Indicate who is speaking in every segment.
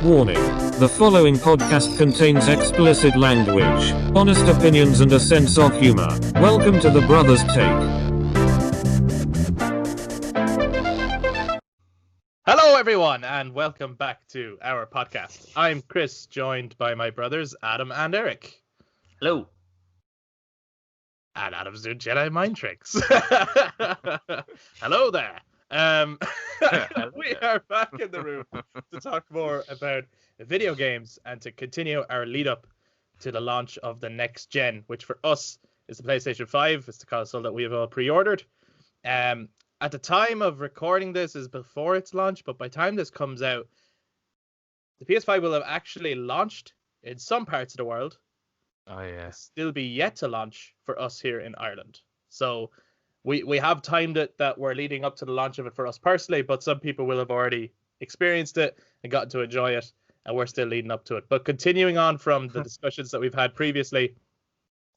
Speaker 1: Warning. The following podcast contains explicit language, honest opinions and a sense of humor. Welcome to the Brothers Take.
Speaker 2: Hello everyone and welcome back to our podcast. I'm Chris, joined by my brothers Adam and Eric.
Speaker 3: Hello.
Speaker 2: And Adam's doing Jedi mind tricks. Hello there. We are back in the room to talk more about video games and to continue our lead up to the launch of the next gen, which for us is the PlayStation 5. It's the console that we have all pre-ordered. At the time of recording this is before its launch, but by the time this comes out, the PS5 will have actually launched in some parts of the world.
Speaker 3: Oh yeah.
Speaker 2: Still be yet to launch for us here in Ireland. So we have timed it that we're leading up to the launch of it for us personally, but some people will have already experienced it and gotten to enjoy it, and we're still leading up to it. But continuing on from the discussions that we've had previously,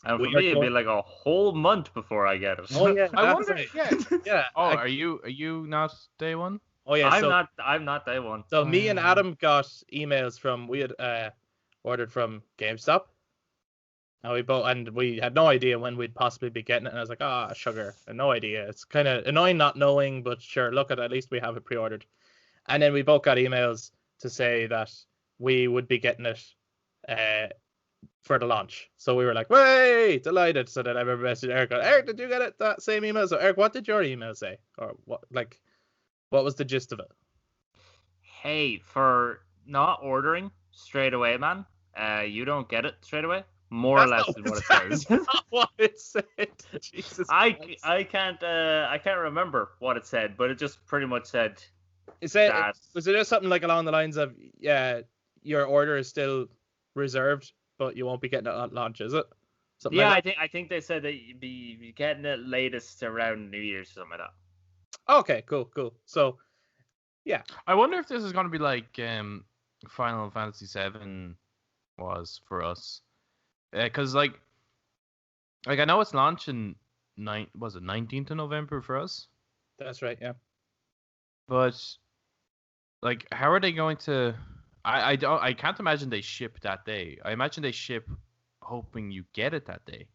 Speaker 3: and for me, it'd be like a whole month before I get it.
Speaker 2: Oh yeah,
Speaker 3: I wonder.
Speaker 2: Right.
Speaker 3: Yeah.
Speaker 4: Oh, are you not day one?
Speaker 2: Oh yeah,
Speaker 3: I'm not day one.
Speaker 2: So me and Adam got emails from we had ordered from GameStop. And we had no idea when we'd possibly be getting it, and I was like, sugar, and no idea. It's kind of annoying not knowing, but sure, look, at least we have it pre-ordered. And then we both got emails to say that we would be getting it for the launch. So we were like, way delighted. So then I remember messaging Eric, Eric, did you get it, that same email? So Eric, what did your email say? Or what was the gist of it?
Speaker 3: Hey, for not ordering straight away, man, you don't get it straight away. More or less is what it says.
Speaker 2: That's not what it said. Jesus Christ.
Speaker 3: I can't remember what it said, but it just pretty much said.
Speaker 2: Was it just something like along the lines of, your order is still reserved, but you won't be getting it at launch, is it? Something like that?
Speaker 3: I think they said that you'd be getting it latest around New Year's or something like that.
Speaker 2: Okay, cool. So, yeah.
Speaker 4: I wonder if this is going to be like Final Fantasy VII was for us. Because like I know it's launching 19th of November for us?
Speaker 2: That's right, yeah.
Speaker 4: But like, how are they going to? I can't imagine they ship that day. I imagine they ship hoping you get it that day.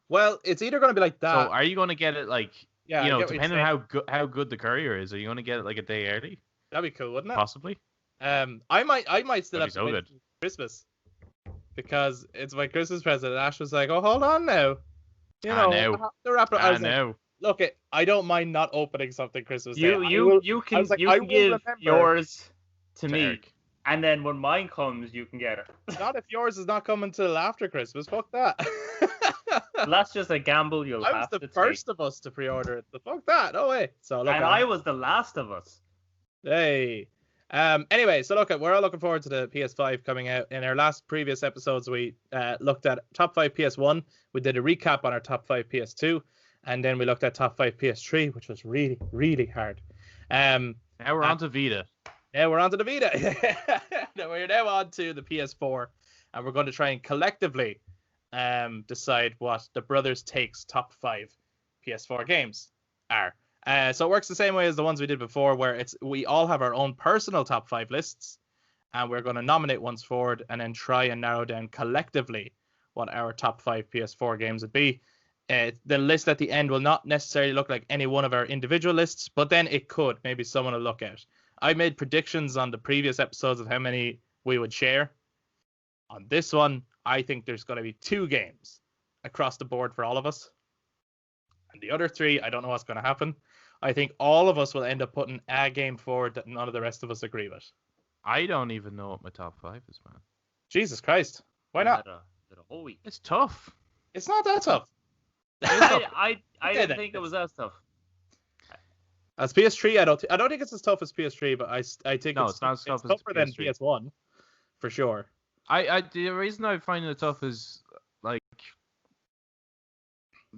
Speaker 2: Well, it's either going to be like that.
Speaker 4: So are you going to get it like depending on how good the courier is? Are you going to get it like a day early?
Speaker 2: That'd be cool, wouldn't it?
Speaker 4: Possibly.
Speaker 2: I might still have to wait
Speaker 4: good.
Speaker 2: for Christmas. Because it's my Christmas present, and Ash was like, "Oh, hold on now,
Speaker 4: I know.
Speaker 2: To wrap it."
Speaker 4: I know.
Speaker 2: Look, I don't mind not opening something Christmas Day.
Speaker 3: You can give yours to me,
Speaker 4: Eric.
Speaker 3: and then when mine comes, you can get it.
Speaker 2: Not if yours is not coming till after Christmas. Fuck that.
Speaker 3: That's just a gamble you'll have to take.
Speaker 2: I was the first of us to pre-order it. Fuck that. No way. So look,
Speaker 3: and I was the last of us.
Speaker 2: Hey. Anyway, so we're all looking forward to the PS5 coming out. In our previous episodes, we looked at top 5 PS1. We did a recap on our top 5 PS2, and then we looked at top 5 PS3, which was really, really hard.
Speaker 4: Now we're on to Vita.
Speaker 2: Now we're on to the Vita. We're now on to the PS4, and we're going to try and collectively decide what the Brothers Takes top 5 PS4 games are. So it works the same way as the ones we did before, where we all have our own personal top 5 lists, and we're going to nominate ones forward and then try and narrow down collectively what our top 5 PS4 games would be. The list at the end will not necessarily look like any one of our individual lists, but then it could. Maybe someone will look at. I made predictions on the previous episodes of how many we would share. On this one, I think there's going to be 2 games across the board for all of us. And the other 3, I don't know what's going to happen. I think all of us will end up putting a game forward that none of the rest of us agree with.
Speaker 4: I don't even know what my top 5 is, man.
Speaker 2: Jesus Christ. Why not?
Speaker 3: A whole week.
Speaker 4: It's tough.
Speaker 2: It's not that tough.
Speaker 3: I didn't think it was that tough.
Speaker 2: As PS3, I don't think it's as tough as PS3, but I think
Speaker 4: it's not as tough as
Speaker 2: tougher than
Speaker 4: PS3.
Speaker 2: PS1, for sure.
Speaker 4: The reason I find it tough is like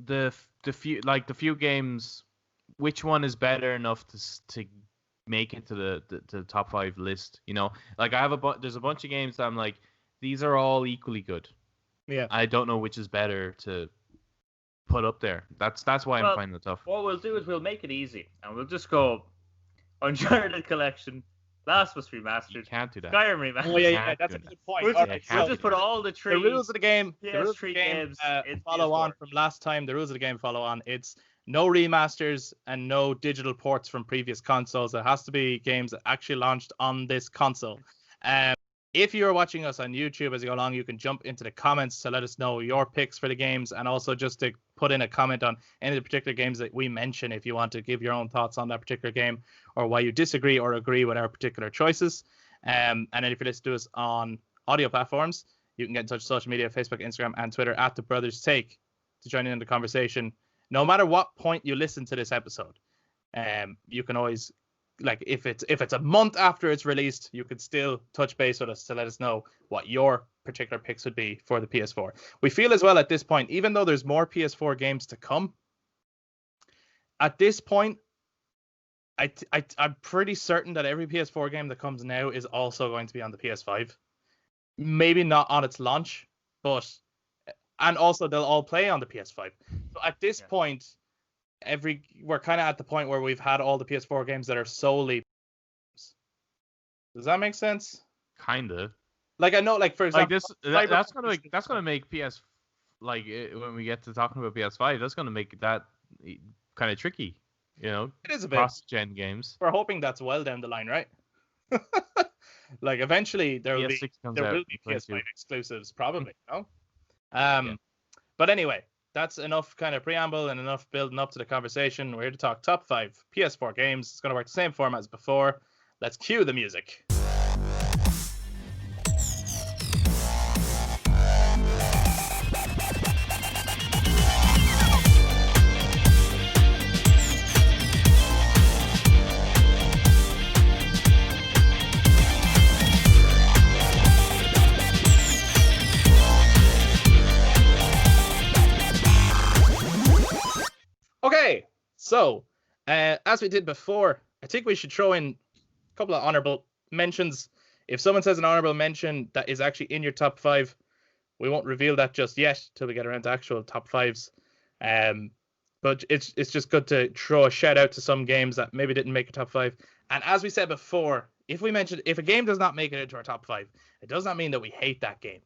Speaker 4: the few games. Which one is better enough to make it to the top 5 list? You know, like there's a bunch of games that I'm like, these are all equally good.
Speaker 2: Yeah.
Speaker 4: I don't know which is better to put up there. That's why I'm finding it tough.
Speaker 3: What we'll do is we'll make it easy, and we'll just go Uncharted Collection, Last was
Speaker 4: You
Speaker 3: remastered.
Speaker 4: can't do that.
Speaker 3: Skyrim remastered.
Speaker 2: Oh yeah,
Speaker 4: Can't
Speaker 2: that's
Speaker 4: do
Speaker 2: a
Speaker 4: that.
Speaker 2: good point.
Speaker 3: We'll
Speaker 2: All
Speaker 3: just,
Speaker 2: right,
Speaker 3: we'll
Speaker 2: so
Speaker 3: just put all the
Speaker 2: the
Speaker 3: trees.
Speaker 2: rules of the game,
Speaker 3: PS3 games in
Speaker 2: follow on
Speaker 3: PS4.
Speaker 2: from last time. The rules of the game follow on. It's no remasters and no digital ports from previous consoles. It has to be games that actually launched on this console. If you're watching us on YouTube as you go along, you can jump into the comments to let us know your picks for the games, and also just to put in a comment on any of the particular games that we mention if you want to give your own thoughts on that particular game or why you disagree or agree with our particular choices. And then if you're listening to us on audio platforms, you can get in touch with social media, Facebook, Instagram, and Twitter at The Brothers Take to join in the conversation. No matter what point you listen to this episode, you can always, like, if it's a month after it's released, you could still touch base with us to let us know what your particular picks would be for the PS4. We feel as well at this point, even though there's more PS4 games to come, at this point, I'm pretty certain that every PS4 game that comes now is also going to be on the PS5. Maybe not on its launch, and also they'll all play on the PS5. So at this point, we're kind of at the point where we've had all the PS4 games that are solely. Does that make sense?
Speaker 4: Kinda.
Speaker 2: Like, I know, like, for example,
Speaker 4: That's gonna make PS, like, when we get to talking about PS5, that's gonna make that kind of tricky. You know,
Speaker 2: it is a bit.
Speaker 4: Cross-gen games.
Speaker 2: We're hoping that's well down the line, right? Like, eventually there will be PS5 exclusives, probably. No. But anyway, that's enough kind of preamble and enough building up to the conversation. We're here to talk top 5 PS4 games. It's going to work the same format as before. Let's cue the music. Okay, so as we did before, I think we should throw in a couple of honorable mentions. If someone says an honorable mention that is actually in your top 5, we won't reveal that just yet till we get around to actual top 5s. But it's just good to throw a shout out to some games that maybe didn't make a top 5. And as we said before, if a game does not make it into our top 5, it does not mean that we hate that game.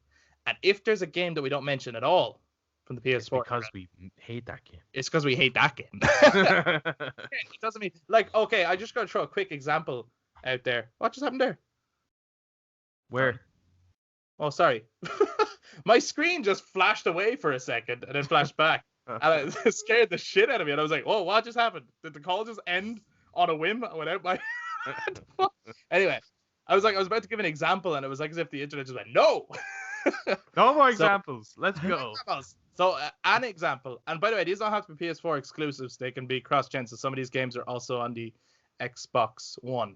Speaker 2: And if there's a game that we don't mention at all from the PS4,
Speaker 4: it's because we hate that game.
Speaker 2: It's because we hate that game. It doesn't mean, like, okay, I just gotta throw a quick example out there. What just happened there?
Speaker 4: Where?
Speaker 2: Oh, sorry. My screen just flashed away for a second and then flashed back. And it scared the shit out of me. And I was like, oh, what just happened? Did the call just end on a whim without my... Anyway, I was about to give an example, and it was like as if the internet just went, no!
Speaker 4: No more examples. Let's go.
Speaker 2: So, an example, and by the way, these don't have to be PS4 exclusives. They can be cross-gen, so some of these games are also on the Xbox One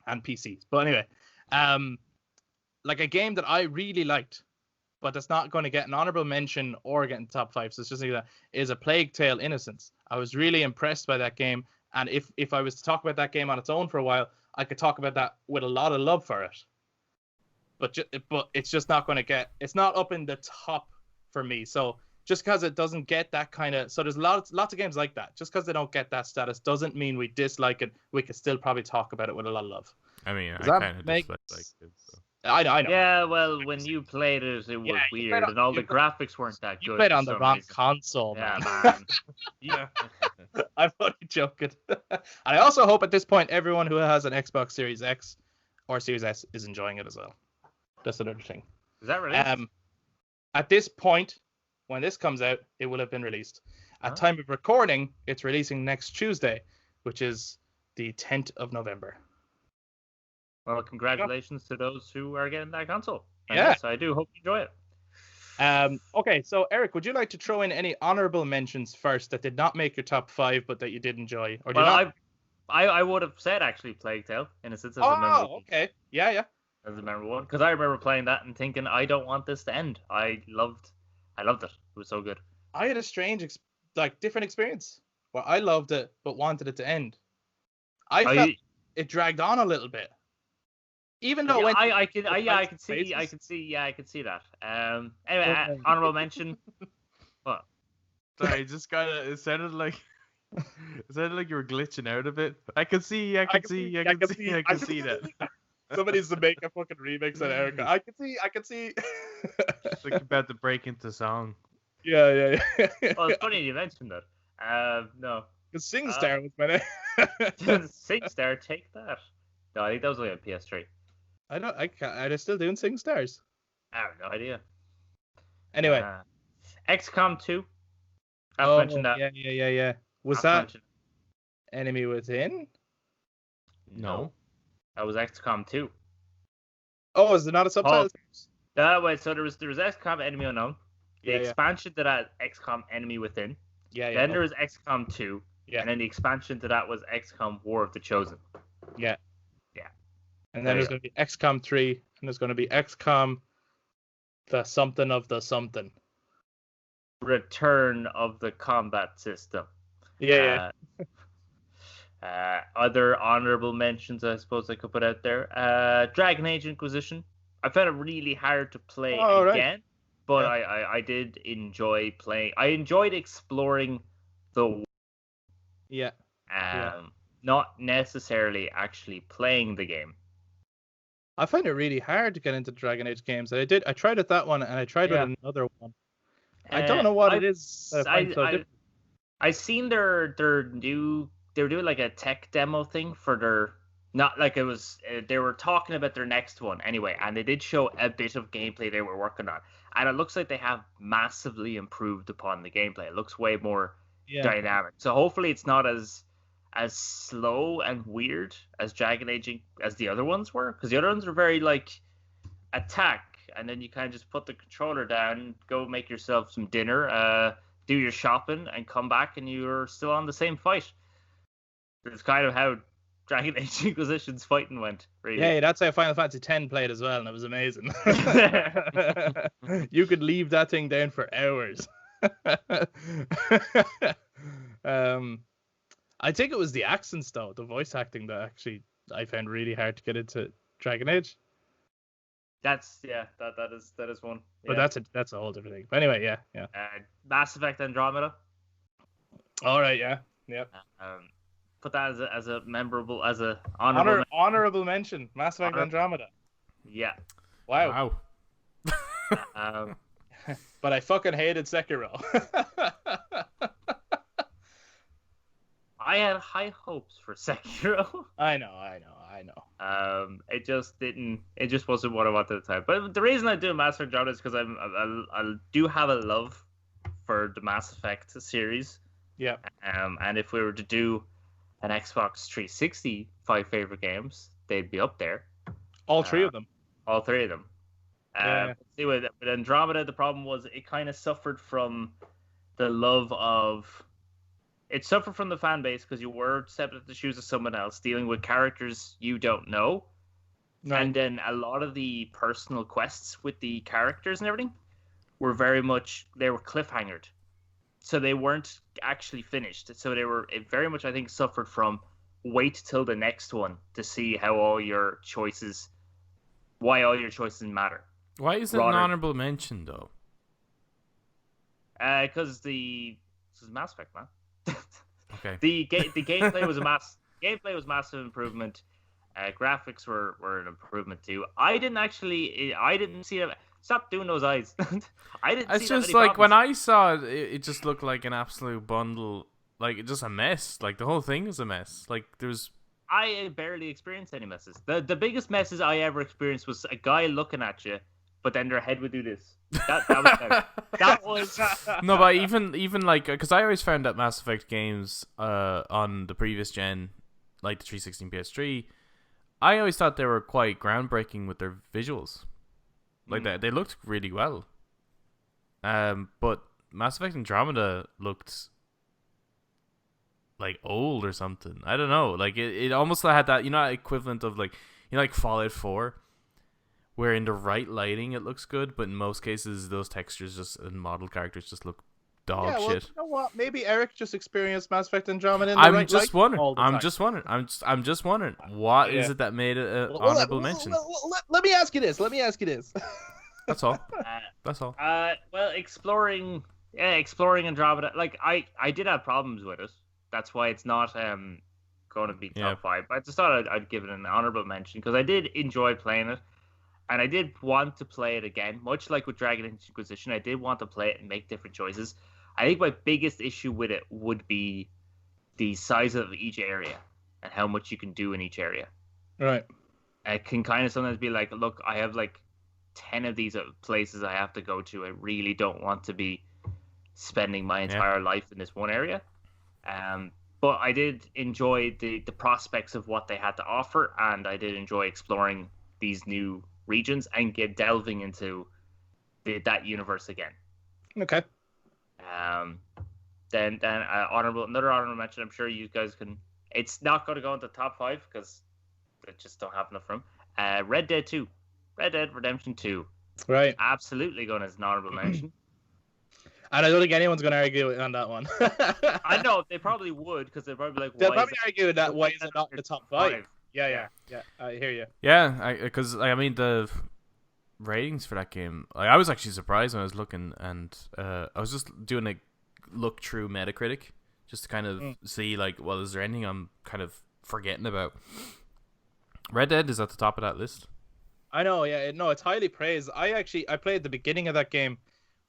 Speaker 2: and PCs. But anyway, like a game that I really liked, but that's not going to get an honorable mention or get in top 5, so it's just like that, is A Plague Tale: Innocence. I was really impressed by that game, and if I was to talk about that game on its own for a while, I could talk about that with a lot of love for it. But it's just not going to get... It's not up in the top for me. So just because it doesn't get that kind of... So there's lots of games like that. Just because they don't get that status doesn't mean we dislike it. We could still probably talk about it with a lot of love.
Speaker 4: I mean,
Speaker 2: Does
Speaker 4: I
Speaker 2: that
Speaker 4: kind of
Speaker 2: make-
Speaker 4: dislike it. So.
Speaker 2: I know.
Speaker 3: Yeah, well, when you played it, it was weird, and all the graphics weren't that good.
Speaker 2: You played on
Speaker 3: for
Speaker 2: the
Speaker 3: some
Speaker 2: wrong
Speaker 3: reason.
Speaker 2: console,
Speaker 3: Yeah,
Speaker 2: man.
Speaker 3: man.
Speaker 4: Yeah.
Speaker 2: I'm only joking. And I also hope at this point everyone who has an Xbox Series X or Series S is enjoying it as well. That's another thing.
Speaker 3: Is that released?
Speaker 2: At this point, when this comes out, it will have been released. At time of recording, it's releasing next Tuesday, which is the 10th of November.
Speaker 3: Well, congratulations to those who are getting that console. And
Speaker 2: Yeah.
Speaker 3: yes, I do hope you enjoy it.
Speaker 2: Okay, so Eric, would you like to throw in any honorable mentions first that did not make your top 5 but that you did enjoy? Or
Speaker 3: I would have said actually Plague Tale: Innocence as a memorable.
Speaker 2: Okay. Yeah.
Speaker 3: As a memorable one, because I remember playing that and thinking, I don't want this to end. I loved it. It was so good.
Speaker 2: I had a strange, different experience where I loved it but wanted it to end. I felt it dragged on a little bit. Even though
Speaker 3: I could see that. Anyway, honorable mention. What?
Speaker 4: Sorry, it sounded like It sounded like you were glitching out a bit. I can see that.
Speaker 2: Somebody needs to make a fucking remix of Erica. I can see.
Speaker 4: It's like about to break into song.
Speaker 2: Yeah.
Speaker 3: Well, it's funny you mentioned that. No.
Speaker 2: Because SingStar was my name.
Speaker 3: SingStar, take that. No, I think that was only on PS3.
Speaker 2: Are they still doing SingStars?
Speaker 3: I have no idea.
Speaker 2: Anyway.
Speaker 3: XCOM 2. I've
Speaker 2: Oh,
Speaker 3: mentioned that.
Speaker 2: yeah. Was
Speaker 3: I've
Speaker 2: that
Speaker 3: mentioned-
Speaker 2: Enemy Within?
Speaker 4: No.
Speaker 3: That was XCOM 2.
Speaker 2: Oh, is there not a subtitle?
Speaker 3: Wait, so there was XCOM Enemy Unknown. The expansion to that, XCOM Enemy Within.
Speaker 2: Yeah.
Speaker 3: Then there was XCOM 2.
Speaker 2: Yeah.
Speaker 3: And then the expansion to that was XCOM War of the Chosen.
Speaker 2: Yeah.
Speaker 3: Yeah.
Speaker 2: And then there's going to be XCOM 3, and there's going to be XCOM the something of the something.
Speaker 3: Return of the combat system.
Speaker 2: Yeah.
Speaker 3: Other honorable mentions, I suppose I could put out there. Dragon Age Inquisition. I found it really hard to play again, but I did enjoy playing. I enjoyed exploring the world.
Speaker 2: Yeah.
Speaker 3: Not necessarily actually playing the game.
Speaker 2: I find it really hard to get into Dragon Age games. I tried it that one, and I tried it another one. I don't know what it is. That I find so different.
Speaker 3: I seen their new. They were doing like a tech demo thing for their. Not like it was. They were talking about their next one anyway, and they did show a bit of gameplay they were working on, and it looks like they have massively improved upon the gameplay. It looks way more dynamic. So hopefully it's not as slow and weird as Dragon Age as the other ones were, because the other ones were very like attack, and then you kind of just put the controller down, go make yourself some dinner, do your shopping, and come back, and you're still on the same fight. It's kind of how Dragon Age Inquisition's fighting went. Really.
Speaker 2: Yeah, that's how Final Fantasy X played as well, and it was amazing. You could leave that thing down for hours. I think it was the accents though, the voice acting that actually I found really hard to get into Dragon Age.
Speaker 3: That is one.
Speaker 2: But that's a whole different thing. But anyway, yeah.
Speaker 3: Mass Effect Andromeda.
Speaker 2: All right, yeah.
Speaker 3: Put that as a memorable, as a honorable
Speaker 2: mention. Mass Effect Andromeda.
Speaker 3: Yeah.
Speaker 2: Wow. But I fucking hated Sekiro.
Speaker 3: I had high hopes for Sekiro.
Speaker 2: I know.
Speaker 3: It just wasn't what I wanted at the time. But the reason I do Mass Effect Andromeda is because I do have a love for the Mass Effect series.
Speaker 2: Yeah.
Speaker 3: And if we were to do an Xbox 360 5 favorite games, they'd be up there.
Speaker 2: All three of them.
Speaker 3: All three of them. See, with Andromeda, the problem was it kind of suffered from the love of. It suffered from the fan base because you were stepping into the shoes of someone else, dealing with characters you don't know. Right. And then a lot of the personal quests with the characters and everything were they were cliffhangered. So they weren't actually finished. So it very much, I think, suffered from wait till the next one to see how why all your choices matter.
Speaker 4: Why is it an honorable mention, though?
Speaker 3: Because this is Mass Effect, man.
Speaker 4: Okay.
Speaker 3: The gameplay was massive improvement. Graphics were an improvement too. I didn't see it. Stop doing those eyes. I didn't.
Speaker 4: It's
Speaker 3: see
Speaker 4: just
Speaker 3: that
Speaker 4: like
Speaker 3: when
Speaker 4: I saw it, it just looked like an absolute bundle. Like it's just a mess. Like the whole thing is a mess. Like there's.
Speaker 3: I barely experienced any messes. The biggest messes I ever experienced was a guy looking at you, but then their head would do this. That was
Speaker 4: No, but even like because I always found that Mass Effect games on the previous gen, like the 360 and PS3, I always thought they were quite groundbreaking with their visuals. Like they looked really well. But Mass Effect Andromeda looked like old or something. I don't know. Like it almost had that equivalent of like like Fallout 4. Where in the right lighting it looks good, but in most cases those textures and model characters just look dog shit.
Speaker 2: You know what? Maybe Eric just experienced Mass Effect Andromeda in the
Speaker 4: I'm
Speaker 2: right
Speaker 4: just
Speaker 2: light
Speaker 4: wondering.
Speaker 2: all the
Speaker 4: I'm
Speaker 2: time.
Speaker 4: just wondering. I'm just wondering. What is it that made it an honorable mention?
Speaker 2: Let me ask you this.
Speaker 4: That's all. That's all.
Speaker 3: Well, exploring Andromeda. Like I did have problems with it. that's why it's not going to be top
Speaker 4: Yeah.
Speaker 3: 5. But I just thought I'd give it an honorable mention because I did enjoy playing it, and I did want to play it again. Much like with Dragon Age Inquisition, I did want to play it and make different choices. I think my biggest issue with it would be the size of each area and how much you can do in each area.
Speaker 2: Right.
Speaker 3: It can kind of sometimes be like, look, I have like 10 of these places I have to go to. I really don't want to be spending my entire life in this one area. But I did enjoy the prospects of what they had to offer, and I did enjoy exploring these new regions and delving into that universe again.
Speaker 2: Okay.
Speaker 3: Then another honorable mention. I'm sure you guys can. It's not going to go into top 5 because I just don't have enough room. Red Dead 2, Red Dead Redemption 2.
Speaker 2: Right.
Speaker 3: Absolutely going as an honorable mention.
Speaker 2: And I don't think anyone's going to argue on that one.
Speaker 3: I know they probably would because they're probably like,
Speaker 2: They'll probably argue that why is it not in the top 5? Yeah. I hear you.
Speaker 4: Yeah, because I mean the ratings for that game. Like, I was actually surprised when I was looking, and I was just doing a look through Metacritic just to kind of see like, well, is there anything I'm kind of forgetting about? Red Dead is at the top of that list.
Speaker 2: I know, yeah, no, it's highly praised. I played the beginning of that game,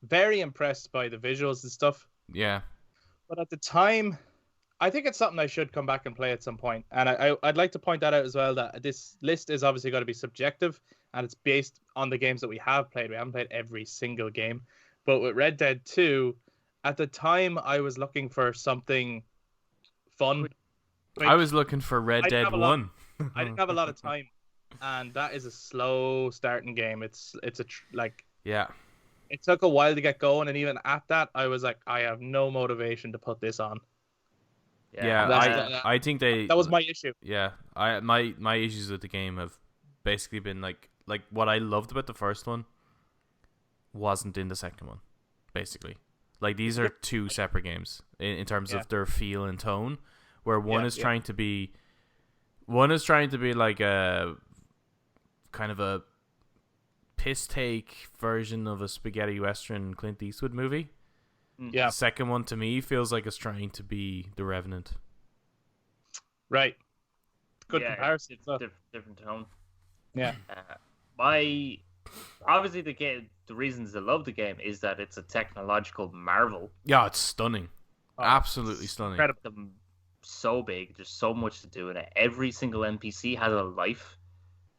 Speaker 2: very impressed by the visuals and stuff.
Speaker 4: Yeah.
Speaker 2: But at the time, I think it's something I should come back and play at some point. And I'd like to point that out as well, that this list is obviously going to be subjective, and it's based on the games that we have played. We haven't played every single game. But with Red Dead 2, at the time, I was looking for something fun.
Speaker 4: I was looking for Red Dead 1.
Speaker 2: I didn't have a lot of time, and that is a slow starting game.
Speaker 4: Yeah.
Speaker 2: It took a while to get going, and even at that, I was like, I have no motivation to put this on.
Speaker 4: Yeah, I think
Speaker 2: that was my issue.
Speaker 4: Yeah, my issues with the game have basically been like what I loved about the first one wasn't in the second one, basically. Like, these are two separate games in terms of their feel and tone, where one is trying to be like a kind of a piss take version of a spaghetti western Clint Eastwood movie.
Speaker 2: Yeah.
Speaker 4: The second one to me feels like it's trying to be The Revenant.
Speaker 2: Right. Good comparison.
Speaker 3: Different tone.
Speaker 2: Yeah.
Speaker 3: Obviously the reasons I love the game is that it's a technological marvel.
Speaker 4: Yeah, it's stunning. Absolutely stunning.
Speaker 2: Incredible.
Speaker 3: So big. There's so much to do in it. Every single NPC has a life.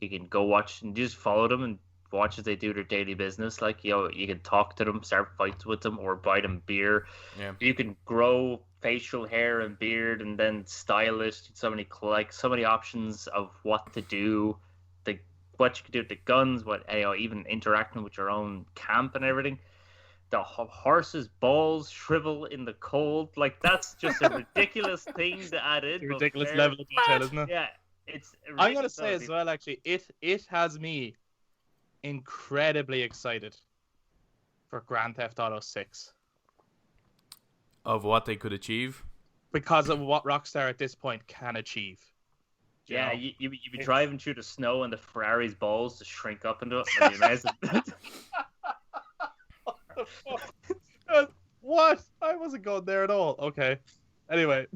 Speaker 3: You can go watch and just follow them and watch as they do their daily business. Like, you can talk to them, start fights with them, or buy them beer.
Speaker 4: Yeah.
Speaker 3: You can grow facial hair and beard and then style it. So many options of what to do. What you can do with the guns, even interacting with your own camp and everything. The horse's balls shrivel in the cold. Like, that's just a ridiculous thing to add in.
Speaker 2: It's a ridiculous level of detail, isn't it?
Speaker 3: Yeah, it's.
Speaker 2: I'm gonna say as well, actually, it has me incredibly excited for Grand Theft Auto 6
Speaker 4: Of what they could achieve
Speaker 2: because of what Rockstar at this point can achieve.
Speaker 3: Yeah, you'd be driving through the snow and the Ferrari's balls just shrink up into it. It'd be amazing.
Speaker 2: What? I wasn't going there at all. Okay. Anyway.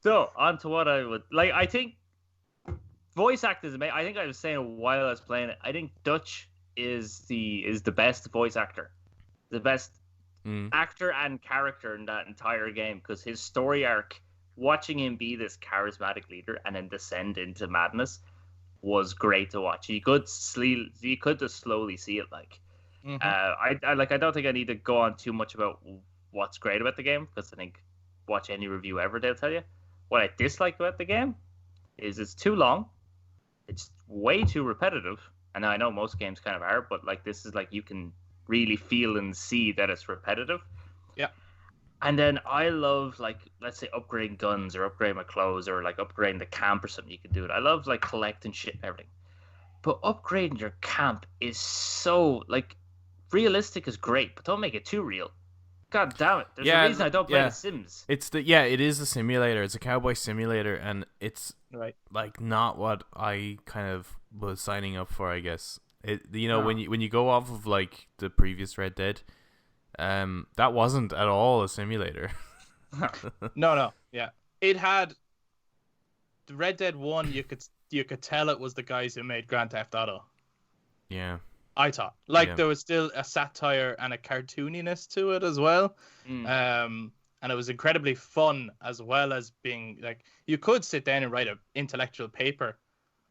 Speaker 3: So, on to what I would like. I think voice actors. I think I was saying while I was playing it. I think Dutch is the best voice actor, the best actor and character in that entire game, because his story arc, watching him be this charismatic leader and then descend into madness, was great to watch. You could just slowly see it. Like, I don't think I need to go on too much about what's great about the game, because I think watch any review ever, they'll tell you. What I dislike about the game is it's too long. It's way too repetitive. And I know most games kind of are, but like, this is like, you can really feel and see that it's repetitive.
Speaker 2: Yeah.
Speaker 3: And then I love, like, let's say upgrading guns or upgrading my clothes or like upgrading the camp or something. You can do it. I love like collecting shit and everything. But upgrading your camp is so, like, realistic is great, but don't make it too real. God damn it. There's a reason I don't play The Sims.
Speaker 4: It is a simulator. It's a cowboy simulator, and it's like not what I kind of was signing up for, I guess. When you go off of like the previous Red Dead, that wasn't at all a simulator.
Speaker 2: No, yeah. It had the Red Dead 1. You could tell it was the guys who made Grand Theft Auto.
Speaker 4: Yeah.
Speaker 2: I thought there was still a satire and a cartooniness to it as well. And it was incredibly fun, as well as being like, you could sit down and write an intellectual paper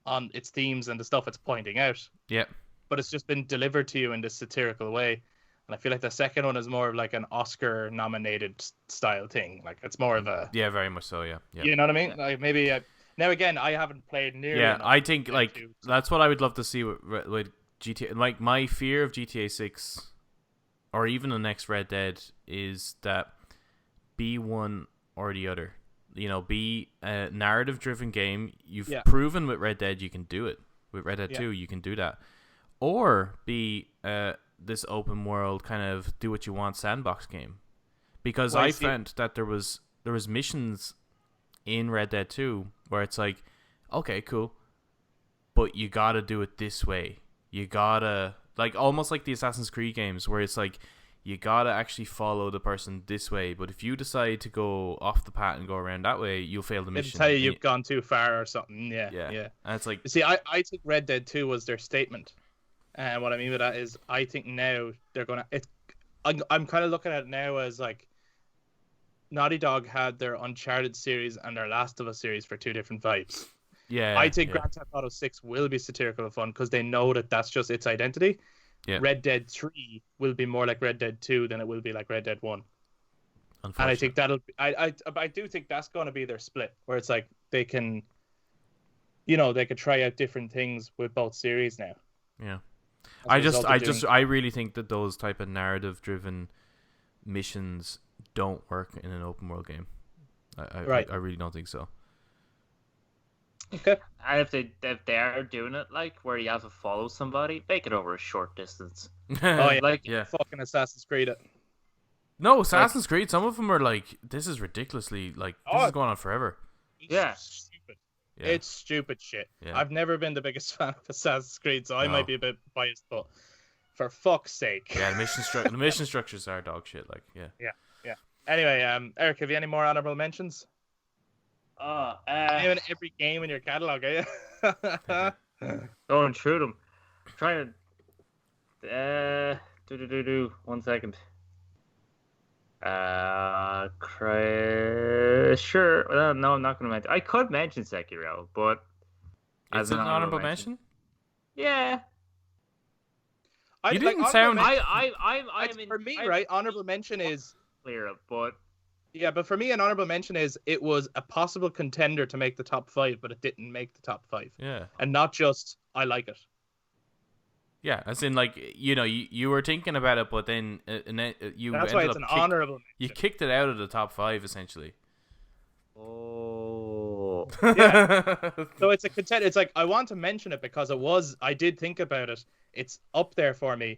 Speaker 2: on its themes and the stuff it's pointing out.
Speaker 4: Yeah.
Speaker 2: But it's just been delivered to you in this satirical way. And I feel like the second one is more of like an Oscar nominated style thing. Like, it's more of a,
Speaker 4: Yeah, very much so. Yeah. Yeah.
Speaker 2: you know what I mean? Like, maybe now again, I haven't played nearly
Speaker 4: Yeah,
Speaker 2: enough
Speaker 4: I think like
Speaker 2: to-
Speaker 4: that's what I would love to see with GTA. Like, my fear of GTA 6 or even the next Red Dead is that be one or the other. You know, be a narrative-driven game. You've proven with Red Dead you can do it. With Red Dead 2, you can do that. Or be this open world kind of do what you want sandbox game. Because I found that there was missions in Red Dead 2 where it's like, okay, cool, but you gotta do it this way. You gotta, like, almost like the Assassin's Creed games where it's like, you gotta actually follow the person this way, but if you decide to go off the path and go around that way, you'll fail the mission.
Speaker 2: It'll tell you you've gone too far or something. Yeah.
Speaker 4: And it's like,
Speaker 2: See, I think Red Dead 2 was their statement. And what I mean by that is, I think now they're going to... I'm kind of looking at it now as, like, Naughty Dog had their Uncharted series and their Last of Us series for two different vibes.
Speaker 4: yeah.
Speaker 2: I think Grand Theft Auto 6 will be satirical and fun because they know that that's just its identity.
Speaker 4: Yeah.
Speaker 2: Red Dead 3 will be more like Red Dead 2 than it will be like Red Dead 1. And I think that'll... I do think that's going to be their split, where it's like they can... they could try out different things with both series now.
Speaker 4: Yeah. I really think that those type of narrative-driven missions don't work in an open world game. I really don't think so.
Speaker 2: Okay.
Speaker 3: And if they are doing it like where you have to follow somebody, make it over a short distance.
Speaker 2: Oh yeah,
Speaker 3: Like,
Speaker 4: yeah.
Speaker 2: Fucking Assassin's Creed it.
Speaker 4: No, Assassin's Creed. Some of them are like, this is ridiculously like this is going on forever.
Speaker 2: It's
Speaker 3: Yeah.
Speaker 2: stupid.
Speaker 4: Yeah.
Speaker 2: It's stupid shit.
Speaker 4: Yeah.
Speaker 2: I've never been the biggest fan of Assassin's Creed, so I might be a bit biased, but for fuck's sake.
Speaker 4: Yeah, the mission structures are dog shit. Like, yeah.
Speaker 2: Anyway, Eric, have you any more honorable mentions? Naming every game in your catalog, eh?
Speaker 3: going through them. Trying to 1 second. Sure. Well, no, I'm not going to mention. I could mention Sekiro, but
Speaker 4: Is it an honorable mention?
Speaker 3: Yeah.
Speaker 4: You didn't sound.
Speaker 2: For me, right? Honorable mention is
Speaker 3: Clear, but
Speaker 2: yeah, but for me, an honorable mention is it was a possible contender to make the top 5, but it didn't make the top 5.
Speaker 4: Yeah.
Speaker 2: And not just I like it.
Speaker 4: Yeah, as in, like, you were thinking about it, but then you.
Speaker 2: That's why it's an honorable mention.
Speaker 4: You kicked it out of the top 5 essentially.
Speaker 3: oh,
Speaker 2: Yeah. So it's a contender. It's like I want to mention it because I did think about it. It's up there for me,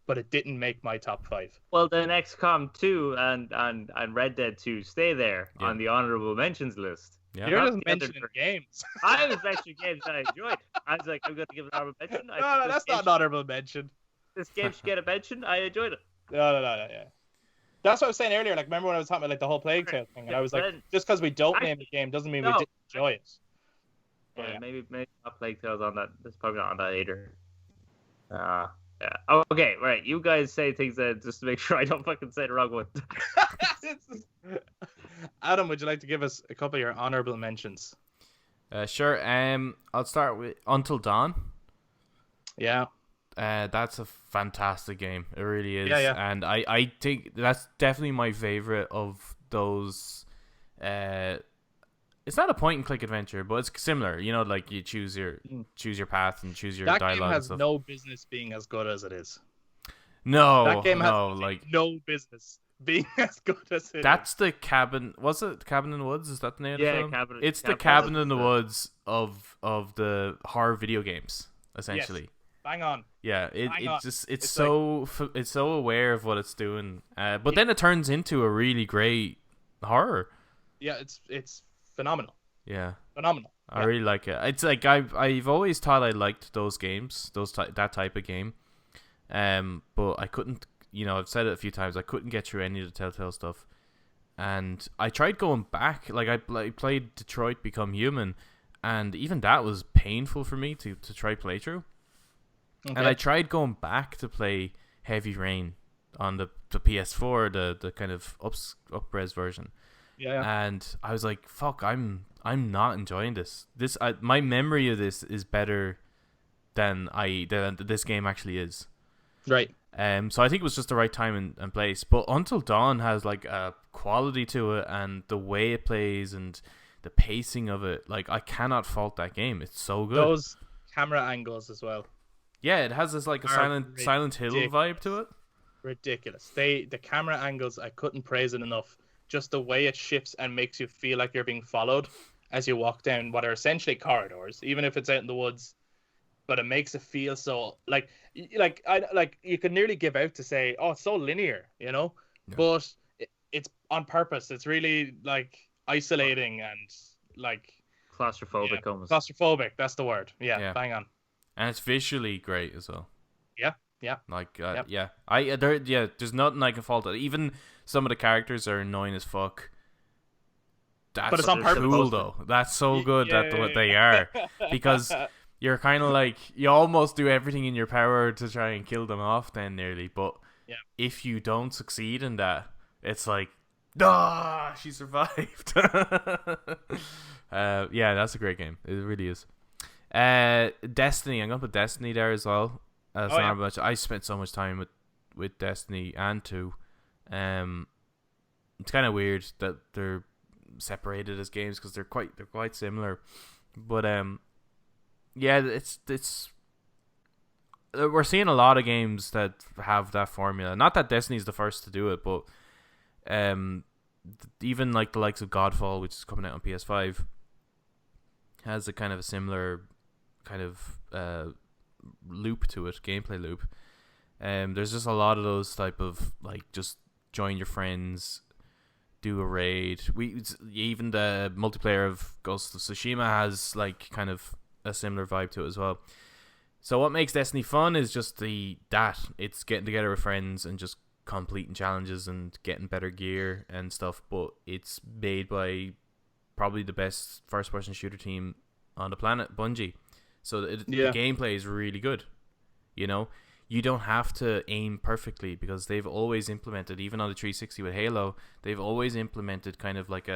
Speaker 2: but it didn't make my top 5.
Speaker 3: well, then XCOM 2 and Red Dead 2 stay there on the honorable mentions list.
Speaker 4: Yeah.
Speaker 2: You're
Speaker 3: Not
Speaker 2: just
Speaker 3: the other
Speaker 2: mentioning
Speaker 3: three.
Speaker 2: games.
Speaker 3: I was mentioning games that I enjoyed. I was like, I'm going to give it an honorable mention.
Speaker 2: No, that's not an honorable mention.
Speaker 3: This game should get a mention. I enjoyed it.
Speaker 2: No, yeah. That's what I was saying earlier. Like, remember when I was talking about like the whole Plague Tale thing, and I was like, just because we don't name the game doesn't mean we didn't enjoy it.
Speaker 3: Yeah, maybe not Plague Tales on that. It's probably not on that either. Yeah. Oh, okay, right. You guys say things just to make sure I don't fucking say the wrong one.
Speaker 2: Adam, would you like to give us a couple of your honorable mentions?
Speaker 4: Sure. I'll start with Until Dawn.
Speaker 2: Yeah.
Speaker 4: That's a fantastic game. It really is.
Speaker 2: Yeah.
Speaker 4: And I think that's definitely my favorite of those. It's not a point and click adventure, but it's similar. You know, like you choose your path and choose your
Speaker 2: that
Speaker 4: dialogue.
Speaker 2: That game has
Speaker 4: and stuff.
Speaker 2: no business being as good as it is.
Speaker 4: No,
Speaker 2: that game has
Speaker 4: no
Speaker 2: business being as good as it is.
Speaker 4: That's the cabin. Was it Cabin in the Woods? Is that the name of the film? It's the Cabin in the Woods of the horror video games, essentially.
Speaker 2: Yes. Bang on.
Speaker 4: Yeah, it's so aware of what it's doing, but then it turns into a really great horror.
Speaker 2: Yeah, it's phenomenal.
Speaker 4: Yeah,
Speaker 2: phenomenal.
Speaker 4: I really like it. It's like I've always thought I liked those games, that type of game, but I couldn't. I've said it a few times. I couldn't get through any of the Telltale stuff, and I tried going back. Like I played Detroit Become Human, and even that was painful for me to try playthrough.
Speaker 2: Okay.
Speaker 4: And I tried going back to play Heavy Rain on the PS4, the kind of up-res version.
Speaker 2: Yeah.
Speaker 4: And I was like, fuck, I'm not enjoying this. My memory of this is better than this game actually is.
Speaker 2: Right.
Speaker 4: So I think it was just the right time and place. But Until Dawn has like a quality to it, and the way it plays and the pacing of it. Like, I cannot fault that game. It's so good.
Speaker 2: Those camera angles as well.
Speaker 4: Yeah, it has this like a Silent Hill vibe to it.
Speaker 2: Ridiculous. The camera angles, I couldn't praise it enough. Just the way it shifts and makes you feel like you're being followed as you walk down what are essentially corridors, even if it's out in the woods. But it makes it feel so like you could nearly give out to say, oh, it's so linear, you know. Yeah. But it's on purpose. It's really like isolating and like
Speaker 3: claustrophobic almost.
Speaker 2: Claustrophobic, that's the word. Yeah, bang on.
Speaker 4: And it's visually great as well.
Speaker 2: Yeah.
Speaker 4: Like, there's nothing I can fault it. Even some of the characters are annoying as fuck.
Speaker 2: But it's on purpose.
Speaker 4: Cool though. That's so good what they are, because you're kind of like, you almost do everything in your power to try and kill them off then nearly. But if you don't succeed in that, it's like, she survived. That's a great game. It really is. Destiny. I'm gonna put Destiny there as well. I spent so much time with Destiny and 2. It's kind of weird that they're separated as games because they're quite similar. But it's we're seeing a lot of games that have that formula. Not that Destiny's the first to do it, but even like the likes of Godfall, which is coming out on PS5, has a kind of a similar kind of loop to it, gameplay loop. There's just a lot of those type of like, just join your friends, do a raid. Even the multiplayer of Ghost of Tsushima has like kind of a similar vibe to it as well. So what makes Destiny fun is just it's getting together with friends and just completing challenges and getting better gear and stuff. But it's made by probably the best first-person shooter team on the planet, Bungie. So the gameplay is really good. You know, you don't have to aim perfectly, because they've always implemented, even on the 360 with Halo, they've always implemented kind of like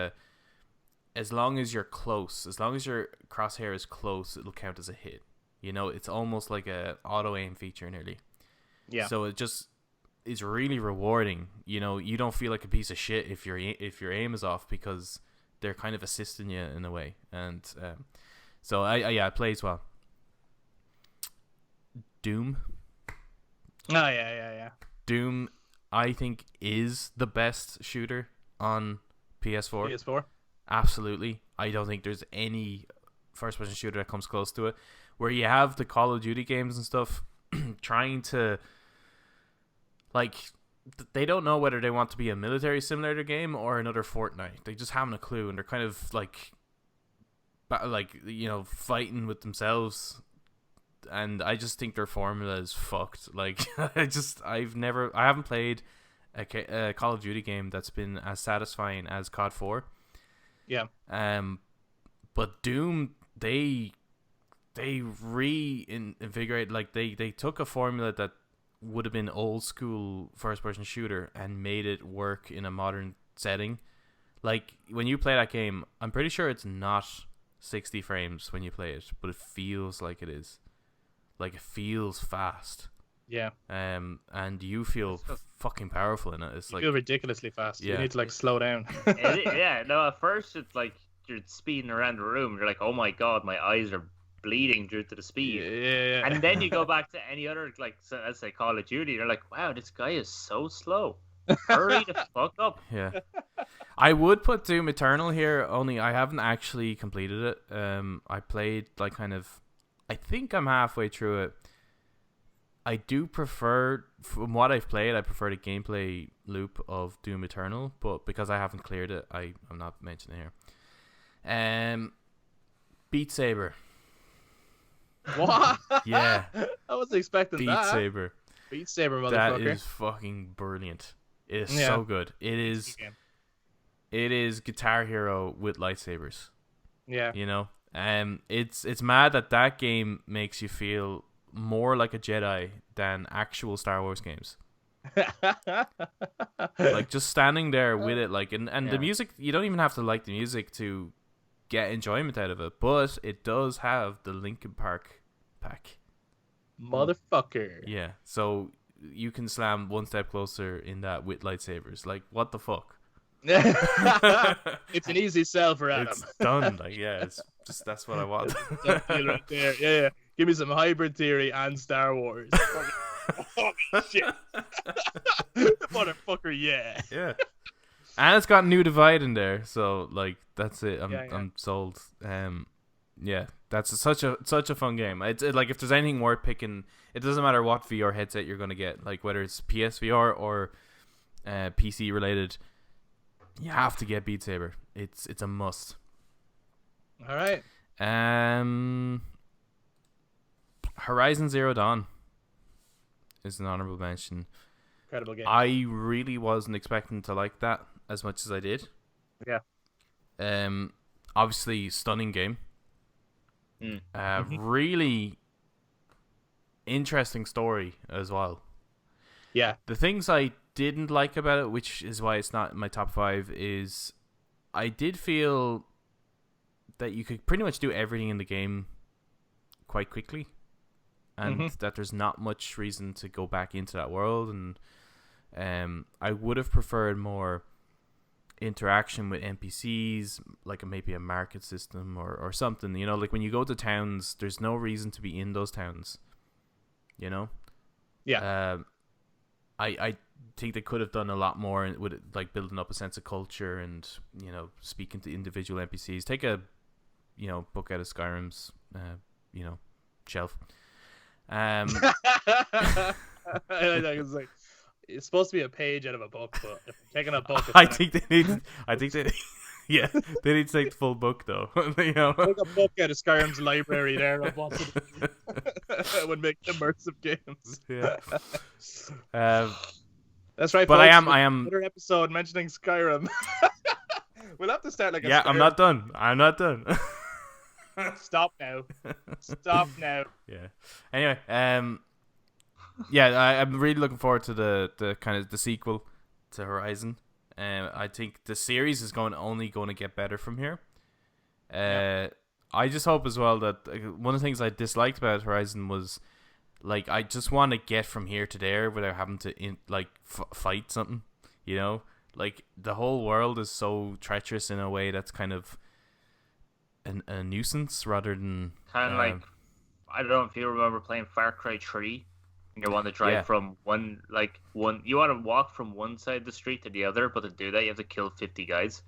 Speaker 4: as long as you're close, as long as your crosshair is close, it'll count as a hit. You know, it's almost like a auto aim feature nearly. Yeah. So it just is really rewarding. You know, you don't feel like a piece of shit if your aim is off, because they're kind of assisting you in a way. And so it plays well. Doom.
Speaker 2: Oh yeah.
Speaker 4: Doom, I think, is the best shooter on PS4.
Speaker 2: PS4.
Speaker 4: Absolutely. I don't think there's any first-person shooter that comes close to it. Where you have the Call of Duty games and stuff trying to, like, they don't know whether they want to be a military simulator game or another Fortnite. They just haven't a clue, and they're kind of like, you know, fighting with themselves. And I just think their formula is fucked. Like, I haven't played a Call of Duty game that's been as satisfying as COD 4.
Speaker 2: Yeah.
Speaker 4: But Doom, they reinvigorate, like they took a formula that would have been old school first person shooter and made it work in a modern setting. Like, when you play that game, I'm pretty sure it's not 60 frames when you play it, but it feels like it is. Like, it feels fast.
Speaker 2: Yeah.
Speaker 4: And you feel fucking powerful in it. It's like,
Speaker 2: you feel ridiculously fast. Yeah. You need to like slow down.
Speaker 3: At first it's like you're speeding around the room. You're like, oh my god, my eyes are bleeding due to the speed.
Speaker 2: Yeah.
Speaker 3: And then you go back to any other, like, let's say Call of Duty. You're like, wow, this guy is so slow. Hurry the fuck up.
Speaker 4: Yeah. I would put Doom Eternal here, only I haven't actually completed it. I played like kind of, I think I'm halfway through it. I do prefer, from what I've played, I prefer the gameplay loop of Doom Eternal, but because I haven't cleared it, I'm not mentioning it here. Beat Saber.
Speaker 2: What?
Speaker 4: Yeah.
Speaker 2: I wasn't expecting that. Beat Saber, motherfucker.
Speaker 4: That is fucking brilliant. It is so good. It is. it is Guitar Hero with lightsabers.
Speaker 2: Yeah.
Speaker 4: You know, it's mad that game makes you feel more like a Jedi than actual Star Wars games. Like just standing there with it, like, and the music, you don't even have to like the music to get enjoyment out of it, but it does have the Linkin Park pack.
Speaker 2: Motherfucker.
Speaker 4: Yeah, so you can slam one step closer in that with lightsabers. Like, what the fuck?
Speaker 2: It's an easy sell for Adam.
Speaker 4: It's done. Like, yeah, it's just that's what I want.
Speaker 2: That feel right there. Yeah. Give me some hybrid theory and Star Wars. Holy shit. Motherfucker, yeah.
Speaker 4: Yeah. And it's got New Divide in there, so like that's it. I'm sold. Yeah, that's such a fun game. It's like if there's anything worth picking, it doesn't matter what VR headset you're gonna get, like whether it's PSVR or PC related, you have to get Beat Saber. It's a must.
Speaker 2: All right.
Speaker 4: Horizon Zero Dawn is an honorable mention.
Speaker 2: Incredible game.
Speaker 4: I really wasn't expecting to like that as much as I did.
Speaker 2: Yeah.
Speaker 4: Obviously, stunning game. Really interesting story as well.
Speaker 2: Yeah.
Speaker 4: The things I didn't like about it, which is why it's not in my top 5, is I did feel that you could pretty much do everything in the game quite quickly, and that there's not much reason to go back into that world. And I would have preferred more interaction with NPCs, like maybe a market system or something. You know, like when you go to towns, there's no reason to be in those towns. You know.
Speaker 2: Yeah.
Speaker 4: I think they could have done a lot more with it, like building up a sense of culture and, you know, speaking to individual NPCs. Take a, you know, book out of Skyrim's, you know, shelf.
Speaker 2: I was like, it's supposed to be a page out of a book, but if I'm taking a book,
Speaker 4: I think they need, yeah, they need to take the full book though. You know,
Speaker 2: take a book out of Skyrim's library there of what it would make immersive games.
Speaker 4: Yeah.
Speaker 2: That's right.
Speaker 4: But
Speaker 2: folks,
Speaker 4: I am.
Speaker 2: Another episode mentioning Skyrim. We'll have to start like a
Speaker 4: Yeah,
Speaker 2: Skyrim.
Speaker 4: I'm not done.
Speaker 2: Stop now. Stop now.
Speaker 4: Yeah. Anyway, yeah, I'm really looking forward to the kind of the sequel to Horizon. I think the series is only going to get better from here. I just hope as well that one of the things I disliked about Horizon was, like, I just want to get from here to there without having to fight something. You know, like the whole world is so treacherous in a way that's kind of a nuisance rather than
Speaker 3: kind of like, I don't know if you remember playing Far Cry 3. You want to drive from one. You want to walk from one side of the street to the other, but to do that, you have to kill 50 guys.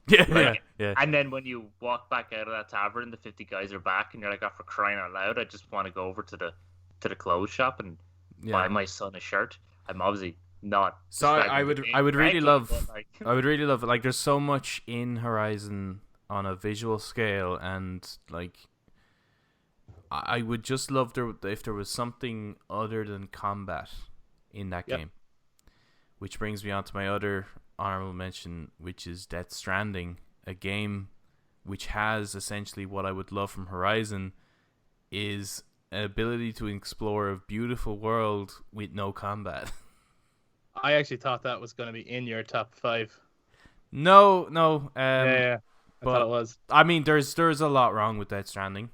Speaker 4: Yeah.
Speaker 3: And then when you walk back out of that tavern, the 50 guys are back, and you're like, "Oh, for crying out loud! I just want to go over to the clothes shop and buy my son a shirt." I'm obviously not.
Speaker 4: So I would really love. I would really love it. Like, there's so much in Horizon on a visual scale, and like, I would just love if there was something other than combat in that game. Which brings me on to my other honorable mention, which is Death Stranding, a game which has essentially what I would love from Horizon, is an ability to explore a beautiful world with no combat.
Speaker 2: I actually thought that was going to be in your top 5.
Speaker 4: No.
Speaker 2: I thought it was.
Speaker 4: I mean, there's a lot wrong with Death Stranding.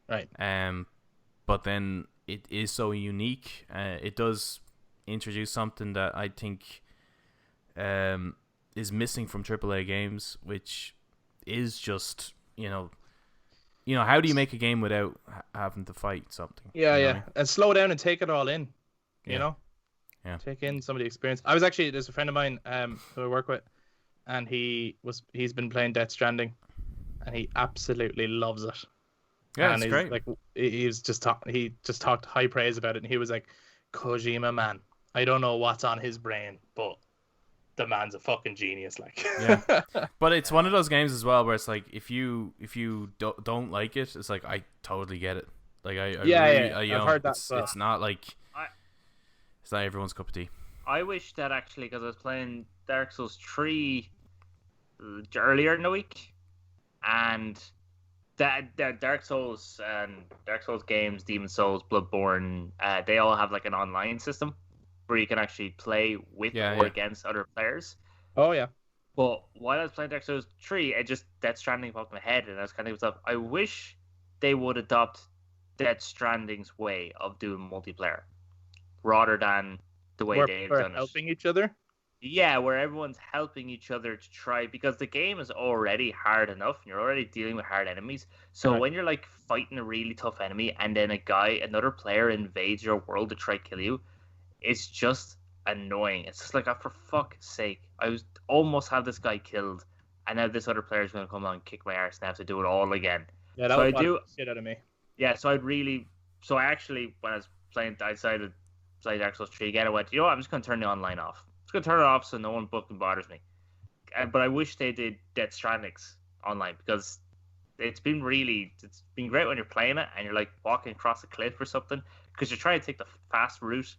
Speaker 2: Right.
Speaker 4: But then it is so unique. It does introduce something that I think is missing from AAA games, which is just, you know, how do you make a game without having to fight something?
Speaker 2: Yeah. And slow down and take it all in. You know?
Speaker 4: Yeah.
Speaker 2: Take in some of the experience. There's a friend of mine who I work with, and he's been playing Death Stranding, and he absolutely loves it.
Speaker 4: Yeah,
Speaker 2: and
Speaker 4: it's great.
Speaker 2: Like, he just talked high praise about it, and he was like, "Kojima, man, I don't know what's on his brain, but the man's a fucking genius." Like,
Speaker 4: yeah. But it's one of those games as well where it's like, if you don't like it, it's like, I totally get it. Like,
Speaker 2: I've heard that.
Speaker 4: It's not like it's not everyone's cup of tea.
Speaker 3: I wish that actually, because I was playing Dark Souls 3 earlier in the week, and that Dark Souls games, Demon Souls, Bloodborne, they all have like an online system where you can actually play with or against other players.
Speaker 2: Oh yeah.
Speaker 3: But while I was playing Dark Souls 3, it just Death Stranding popped in my head, and I was kind of stuff. I wish they would adopt Death Stranding's way of doing multiplayer rather than the way they've done it.
Speaker 2: Helping each other.
Speaker 3: Yeah, where everyone's helping each other to try, because the game is already hard enough and you're already dealing with hard enemies. So when you're like fighting a really tough enemy and then another player invades your world to try to kill you, it's just annoying. It's just like, oh, for fuck's sake, I was almost have this guy killed, and now this other player is going to come along and kick my arse and I have to do it all again.
Speaker 2: Yeah, that would bother the shit out of me.
Speaker 3: Yeah, so I actually, when I was playing, I decided to play Dark Souls 3 again. I went, I'm just going to turn the online off. Going to turn it off so no one fucking bothers me. But I wish they did Death Stranding's online, because it's been great when you're playing it and you're like walking across a cliff or something, because you're trying to take the fast route,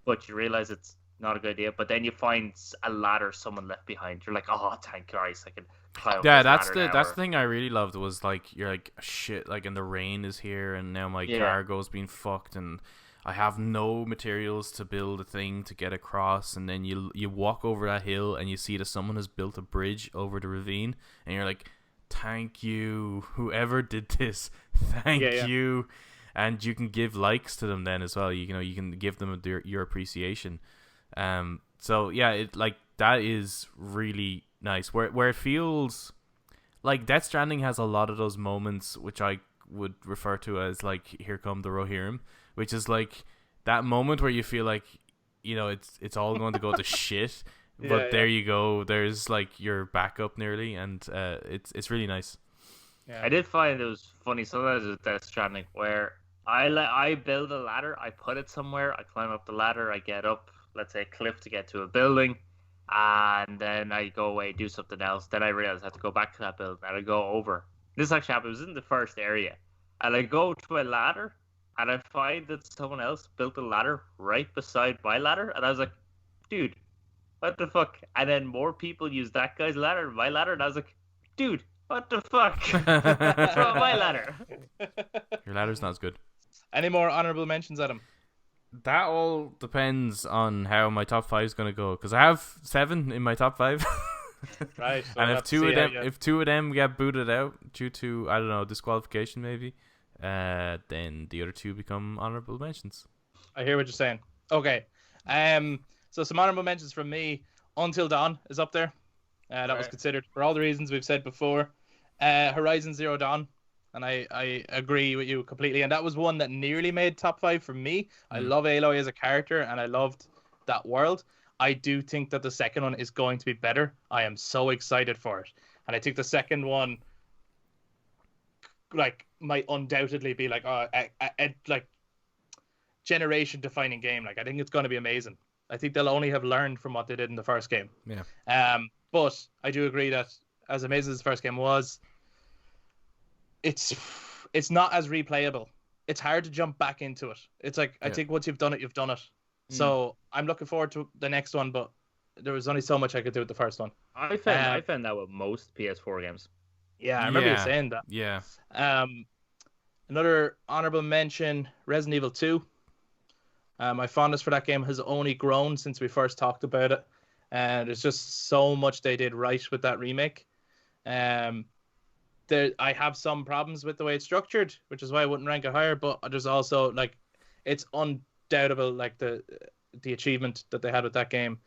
Speaker 3: but you realize it's not a good idea. But then you find a ladder someone left behind. You're like, oh, thank Christ, I can climb up this
Speaker 4: that's
Speaker 3: ladder
Speaker 4: the thing I really loved, was like, you're like, shit, like, and the rain is here and now my cargo's been fucked and I have no materials to build a thing to get across, and then you walk over that hill and you see that someone has built a bridge over the ravine, and you're like, thank you, whoever did this, thank you. And you can give likes to them then as well. You can give them your appreciation. So yeah, it like that is really nice. Where it feels like Death Stranding has a lot of those moments which I would refer to as like, here come the Rohirrim, which is like that moment where you feel like, it's all going to go to shit, but there you go, there's like your backup nearly, and it's really nice.
Speaker 3: Yeah. I did find it was funny sometimes with Death Stranding where I build a ladder, I put it somewhere, I climb up the ladder, I get up, let's say a cliff to get to a building, and then I go away, do something else, then I realize I have to go back to that building, and I go over. This actually happened, it was in the first area, and I go to a ladder, and I find that someone else built a ladder right beside my ladder, and I was like, dude, what the fuck? And then more people use that guy's ladder, my ladder, and I was like, dude, what the fuck? What's wrong with my ladder?
Speaker 4: Your ladder's not as good.
Speaker 2: Any more honorable mentions, Adam?
Speaker 4: That all depends on how my top 5 is going to go, because I have 7 in my top 5.
Speaker 2: Right. So
Speaker 4: and if two of them get booted out due to, I don't know, disqualification maybe, then the other 2 become honorable mentions.
Speaker 2: I hear what you're saying. Okay. So some honorable mentions from me. Until Dawn is up there. That was considered for all the reasons we've said before. Horizon Zero Dawn, and I agree with you completely. And that was one that nearly made top 5 for me. I love Aloy as a character, and I loved that world. I do think that the second one is going to be better. I am so excited for it, and I think the second one, like, might undoubtedly be like like generation defining game. Like, I think it's going to be amazing. I think they'll only have learned from what they did in the first game.
Speaker 4: Yeah.
Speaker 2: But I do agree that as amazing as the first game was, it's not as replayable. It's hard to jump back into it. It's like, I think once you've done it, you've done it. So I'm looking forward to the next one, but there was only so much I could do with the first one.
Speaker 3: I found that with most PS4 games.
Speaker 2: Yeah, I remember you saying that.
Speaker 4: Yeah.
Speaker 2: Another honorable mention, Resident Evil 2. My fondness for that game has only grown since we first talked about it. And there's just so much they did right with that remake. I have some problems with the way it's structured, which is why I wouldn't rank it higher. But there's also, like, it's undoubtable, like the achievement that they had with that game,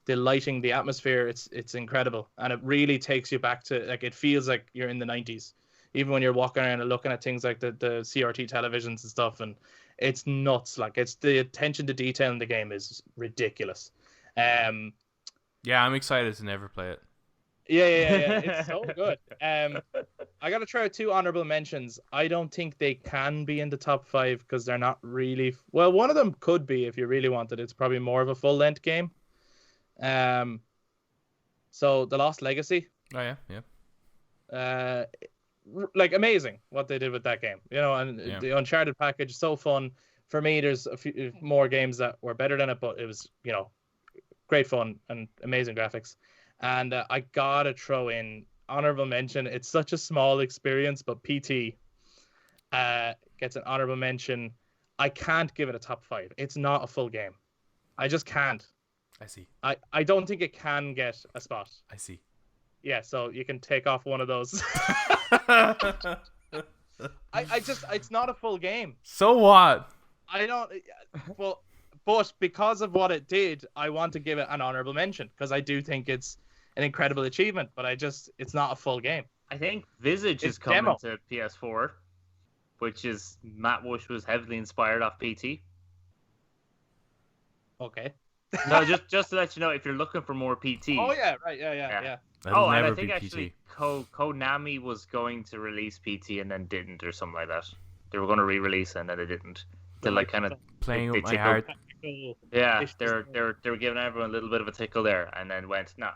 Speaker 2: the lighting, the atmosphere. It's incredible, and it really takes you back to, like, it feels like you're in the 90s, even when you're walking around and looking at things like the CRT televisions and stuff. And it's nuts. Like, it's the attention to detail in the game is ridiculous.
Speaker 4: Yeah, I'm excited to never play it.
Speaker 2: Yeah. It's so good. I got to throw out 2 honorable mentions. I don't think they can be in the top 5 because they're not really... Well, one of them could be if you really wanted. It's probably more of a full-length game. So, The Lost Legacy.
Speaker 4: Oh, yeah.
Speaker 2: Like, amazing what they did with that game. And the Uncharted package, so fun. For me, there's a few more games that were better than it, but it was, great fun and amazing graphics. And I gotta throw in honorable mention. It's such a small experience, but PT gets an honorable mention. I can't give it a top 5. It's not a full game. I just can't.
Speaker 5: I see.
Speaker 2: I don't think it can get a spot.
Speaker 5: I see.
Speaker 2: Yeah, so you can take off one of those. It's not a full game.
Speaker 5: So what?
Speaker 2: I don't. Well, but because of what it did, I want to give it an honorable mention because I do think it's an incredible achievement. But it's not a full game.
Speaker 3: I think Visage is coming to PS4, which is Matt Wush was heavily inspired off PT.
Speaker 2: Okay.
Speaker 3: No, just to let you know, if you're looking for more PT.
Speaker 2: Oh yeah, right, yeah.
Speaker 5: That'll
Speaker 3: And
Speaker 5: never
Speaker 3: I think
Speaker 5: be
Speaker 3: actually
Speaker 5: PT.
Speaker 3: Konami was going to release PT and then didn't, or something like that. They were going to re-release it and then they didn't. They like kind of
Speaker 5: Playing
Speaker 3: they
Speaker 5: with my
Speaker 3: tickled-
Speaker 5: heart.
Speaker 3: Yeah, they were giving everyone a little bit of a tickle there, and then went nah.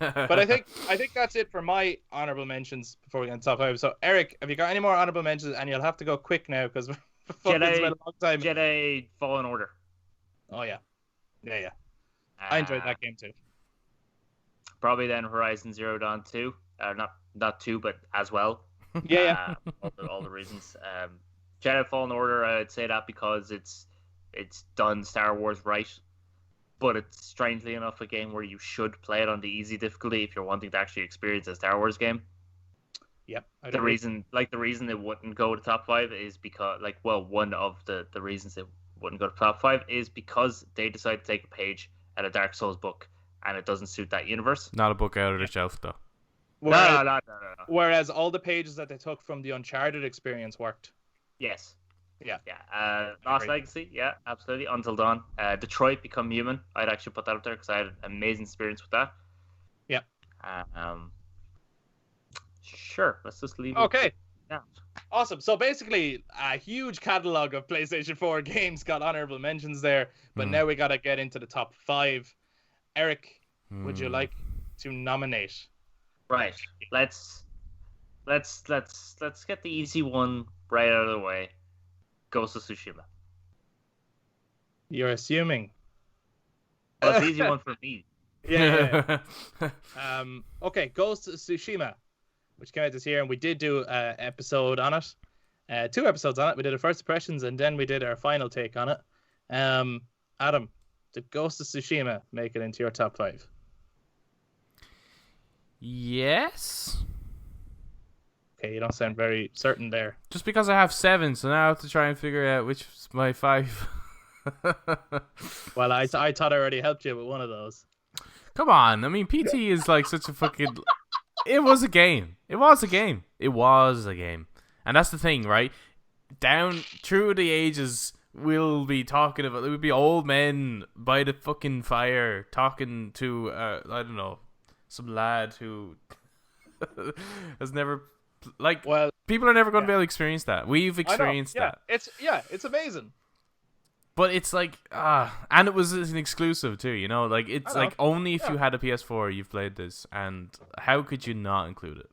Speaker 2: But I think that's it for my honorable mentions before we get into top 5. So Eric, have you got any more honorable mentions? And you'll have to go quick now because it's been a long time.
Speaker 3: Jedi Fallen Order.
Speaker 2: Oh yeah. I enjoyed that game too.
Speaker 3: Probably then Horizon Zero Dawn 2. Not 2, but as well.
Speaker 2: Yeah.
Speaker 3: All the reasons. Jedi Fallen Order, I'd say that because it's done Star Wars right, but it's strangely enough a game where you should play it on the easy difficulty if you're wanting to actually experience a Star Wars game.
Speaker 2: Yep.
Speaker 3: The reason it wouldn't go to top 5 is because, one of the reasons it wouldn't go to top 5 is because they decided to take a page out of Dark Souls book, and it doesn't suit that universe.
Speaker 5: Not a book out of the shelf, though.
Speaker 3: No.
Speaker 2: Whereas all the pages that they took from the Uncharted experience worked.
Speaker 3: Yes.
Speaker 2: Yeah.
Speaker 3: Lost Legacy, yeah, absolutely. Until Dawn. Detroit Become Human. I'd actually put that up there because I had an amazing experience with that.
Speaker 2: Yeah.
Speaker 3: Sure. Let's just leave it.
Speaker 2: Okay.
Speaker 3: Yeah.
Speaker 2: Awesome. So basically, a huge catalog of PlayStation 4 games got honorable mentions there, but now we gotta get into the top 5. Eric, would you like to nominate?
Speaker 3: Right. Let's get the easy one right out of the way. Ghost of Tsushima.
Speaker 2: You're assuming.
Speaker 3: Well, it's the easy one for me.
Speaker 2: Yeah. Okay, Ghost of Tsushima, which came out this year, and we did do an episode on it. 2 episodes on it. We did our first impressions, and then we did our final take on it. Adam, did Ghost of Tsushima make it into your top 5?
Speaker 5: Yes.
Speaker 2: Okay, you don't sound very certain there.
Speaker 5: Just because I have 7, so now I have to try and figure out which is my 5.
Speaker 2: Well, I thought I already helped you with one of those.
Speaker 5: Come on, I mean, PT is like such a fucking... It was a game. And that's the thing, right? Down through the ages, we'll be talking about... It would be old men by the fucking fire talking to, I don't know, some lad who has never... Like,
Speaker 2: well,
Speaker 5: people are never going to be able to experience that. We've experienced that.
Speaker 2: It's amazing.
Speaker 5: But it's like, and it was an exclusive too, you know? Like, it's like only if you had a PS4 you've played this, and how could you not include it?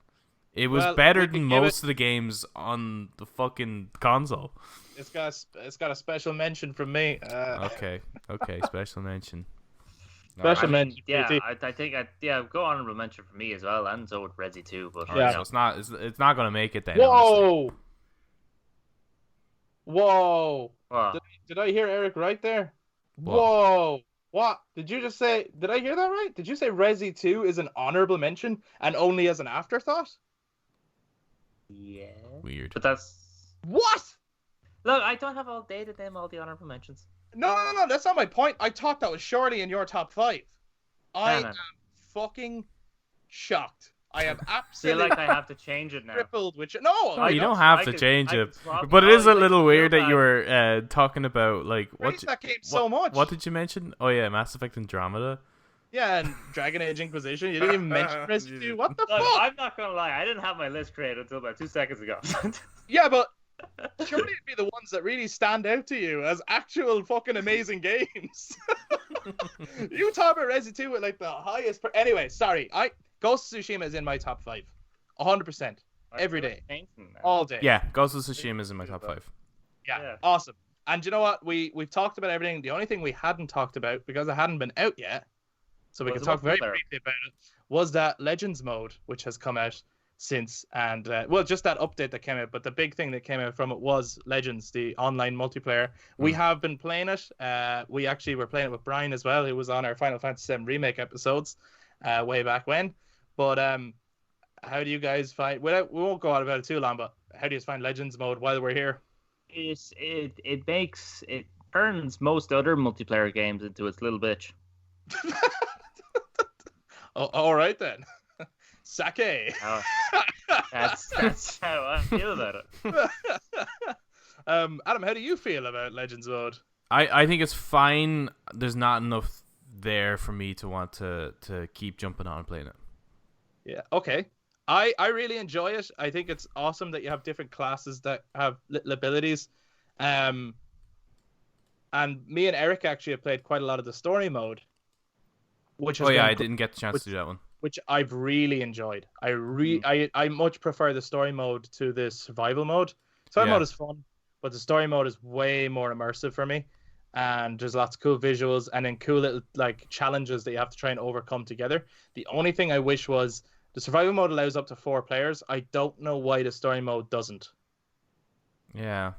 Speaker 5: It was better than most of the games on the fucking console.
Speaker 2: It's got a special mention from me.
Speaker 5: Okay, special mention.
Speaker 2: Special mention.
Speaker 3: Yeah, I think go honorable mention for me as well, and so would Resi too. But
Speaker 5: Right, so it's not gonna make it then.
Speaker 2: Whoa!
Speaker 3: Wow.
Speaker 2: Did I hear Eric right there?
Speaker 5: What?
Speaker 2: Whoa! What did you just say? Did I hear that right? Did you say Resi 2 is an honorable mention and only as an afterthought?
Speaker 3: Yeah.
Speaker 5: Weird.
Speaker 3: But that's
Speaker 2: What?
Speaker 3: look. I don't have all day to name all the honorable mentions.
Speaker 2: No, that's not my point. I thought that was surely in your top 5. I am fucking shocked. I am
Speaker 3: I feel
Speaker 2: absolutely
Speaker 3: like I have to change it now.
Speaker 2: crippled with you. No,
Speaker 5: You don't have to change
Speaker 3: I
Speaker 5: it.
Speaker 3: can swap
Speaker 5: But it is a
Speaker 3: like,
Speaker 5: little weird
Speaker 3: real
Speaker 5: that you were talking about, like,
Speaker 2: praised that game so much.
Speaker 5: What did you mention? Oh yeah, Mass Effect Andromeda.
Speaker 2: Yeah, and Dragon Age Inquisition. You didn't even mention Resi 2. What the
Speaker 3: Look,
Speaker 2: fuck?
Speaker 3: I'm not gonna lie. I didn't have my list created until about 2 seconds ago.
Speaker 2: Yeah, but surely it'd be the ones that really stand out to you as actual fucking amazing games. You talk about Resi 2 with like the highest. Anyway, sorry. Ghost of Tsushima is in my top 5. 100%. Every day. All day.
Speaker 5: Yeah, Ghost of Tsushima is in my top 5.
Speaker 2: Yeah. Awesome. And you know what? We've talked about everything. The only thing we hadn't talked about, because it hadn't been out yet, so we
Speaker 3: Was
Speaker 2: can
Speaker 3: it
Speaker 2: talk very
Speaker 3: multiplayer?
Speaker 2: briefly about it, was that Legends mode, which has come out since, and well, just that update that came out, but the big thing that came out from it was Legends, the online multiplayer. We have been playing it. We actually were playing it with Brian as well, who was on our Final Fantasy VII Remake episodes way back when. But how do you guys find, we won't go on about it too long, but how do you find Legends mode while we're here?
Speaker 3: It turns most other multiplayer games into its little bitch.
Speaker 2: Oh, all right then. Sake.
Speaker 3: Oh, that's how I feel about it.
Speaker 2: Adam, how do you feel about Legends mode?
Speaker 5: I think it's fine. There's not enough there for me to want to keep jumping on and playing it.
Speaker 2: Yeah, okay. I really enjoy it. I think it's awesome that you have different classes that have little abilities. And me and Eric actually have played quite a lot of the story mode. Which has
Speaker 5: I
Speaker 2: been
Speaker 5: didn't get the chance to do that one.
Speaker 2: which I've really enjoyed. I much prefer the story mode to the survival mode. Survival mode is fun, but the story mode is way more immersive for me. And there's lots of cool visuals and then cool little like challenges that you have to try and overcome together. The only thing I wish was the survival mode allows up to 4 players. I don't know why the story mode doesn't.
Speaker 5: Yeah.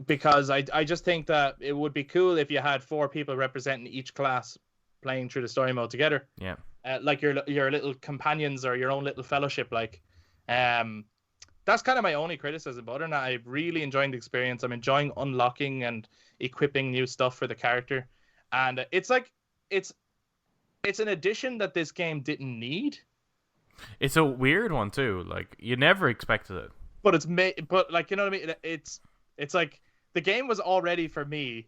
Speaker 2: Because I just think that it would be cool if you had 4 people representing each class playing through the story mode together.
Speaker 5: Yeah.
Speaker 2: Like your little companions or your own little fellowship. Like, that's kind of my only criticism. But other than that, I'm really enjoying the experience. I'm enjoying unlocking and equipping new stuff for the character. And it's like it's an addition that this game didn't need.
Speaker 5: It's a weird one too. Like you never expected it.
Speaker 2: But but like, you know what I mean? It's like the game was already for me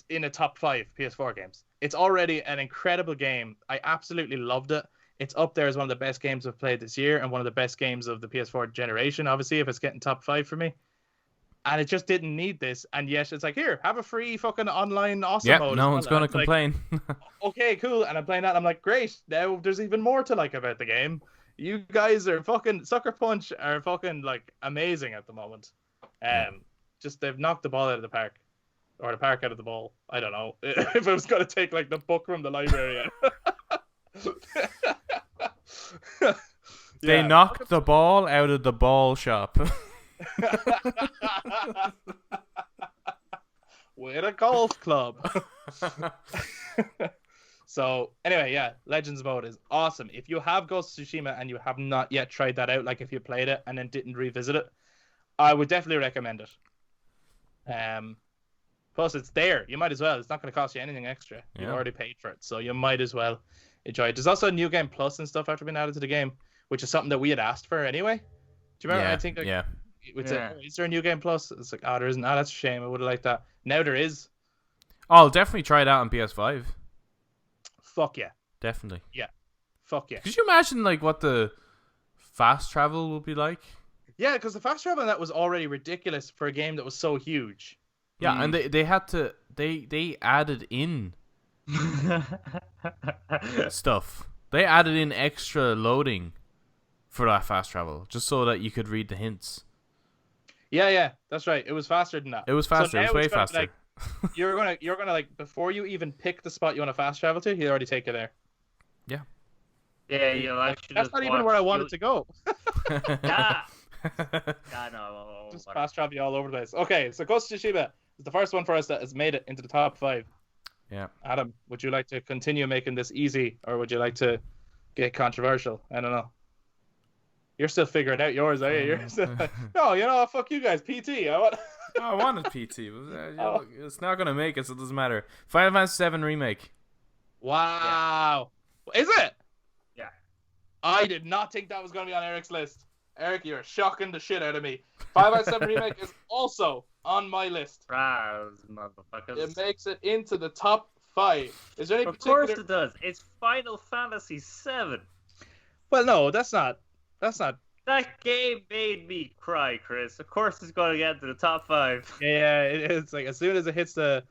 Speaker 2: in a top 5 PS4 games. It's already an incredible game. I absolutely loved it. It's up there as one of the best games I've played this year and one of the best games of the PS4 generation, obviously, if it's getting top 5 for me. And it just didn't need this. And yet it's like, here, have a free fucking online awesome mode.
Speaker 5: No one's going to
Speaker 2: it's like,
Speaker 5: complain.
Speaker 2: okay, cool. And I'm playing that and I'm like, great. Now there's even more to like about the game. You guys are fucking Sucker Punch are fucking like amazing at the moment. Just they've knocked the ball out of the park. Or the park out of the ball. I don't know. If I was going to take like the book from the library.
Speaker 5: They knocked the ball out of the ball shop.
Speaker 2: With a golf club. So anyway, yeah, Legends mode is awesome. If you have Ghost of Tsushima and you have not yet tried that out, like if you played it and then didn't revisit it, I would definitely recommend it. Plus, it's there. You might as well. It's not going to cost you anything extra. You've already paid for it, so you might as well enjoy it. There's also a new game plus and stuff after being added to the game, which is something that we had asked for anyway. Do you remember? I think. Like, is there a new game plus? It's like, oh, there isn't. Oh, that's a shame. I would have liked that. Now there is.
Speaker 5: Oh, I'll definitely try it out on PS5.
Speaker 2: Fuck yeah.
Speaker 5: Definitely.
Speaker 2: Yeah. Fuck yeah.
Speaker 5: Could you imagine like what the fast travel will be like?
Speaker 2: Yeah, because the fast travel in that was already ridiculous for a game that was so huge.
Speaker 5: Yeah, and they had to they added in stuff. They added in extra loading for that fast travel just so that you could read the hints.
Speaker 2: Yeah, that's right. It was faster than that.
Speaker 5: It was faster.
Speaker 2: So
Speaker 5: it was way faster.
Speaker 2: Like, you're gonna like before you even pick the spot you want to fast travel to, he'll already take you there.
Speaker 5: Yeah.
Speaker 3: Yeah, you'll actually.
Speaker 2: That's not even where I wanted to go.
Speaker 3: Yeah. No.
Speaker 2: Just fast travel you all over the place. Okay, so Ghost of Tsushima is the first one for us that has made it into the top 5.
Speaker 5: Yeah.
Speaker 2: Adam, would you like to continue making this easy, or would you like to get controversial? I don't know. You're still figuring out yours, are you? You're still like, no, you know, fuck you guys. PT.
Speaker 5: I wanted PT, but it's not gonna make it, so it doesn't matter. Final Fantasy VII Remake.
Speaker 2: Wow. Yeah. Is it?
Speaker 3: Yeah.
Speaker 2: I did not think that was going to be on Eric's list. Eric, you're shocking the shit out of me. 5x7 Remake is also on my list.
Speaker 3: Motherfuckers.
Speaker 2: It makes it into the top 5. Is there any
Speaker 3: Of
Speaker 2: particular...
Speaker 3: course it does. It's Final Fantasy VII.
Speaker 2: Well, no, that's not.
Speaker 3: That game made me cry, Chris. Of course it's going to get to the top 5.
Speaker 2: Yeah, it's like as soon as it hits the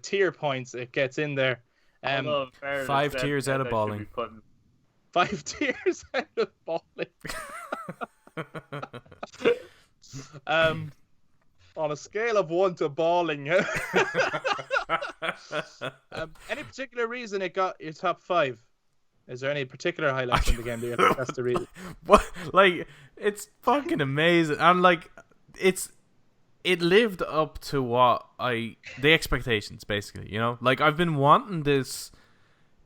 Speaker 2: tier points, it gets in there.
Speaker 5: 5 tiers out of balling.
Speaker 2: 5 tiers out of balling. On a scale of 1 to balling, Any particular reason it got your top 5? Is there any particular highlights in the game that you have to read?
Speaker 5: What? Like, it's fucking amazing. I'm like, it lived up to the expectations, basically. You know, like I've been wanting this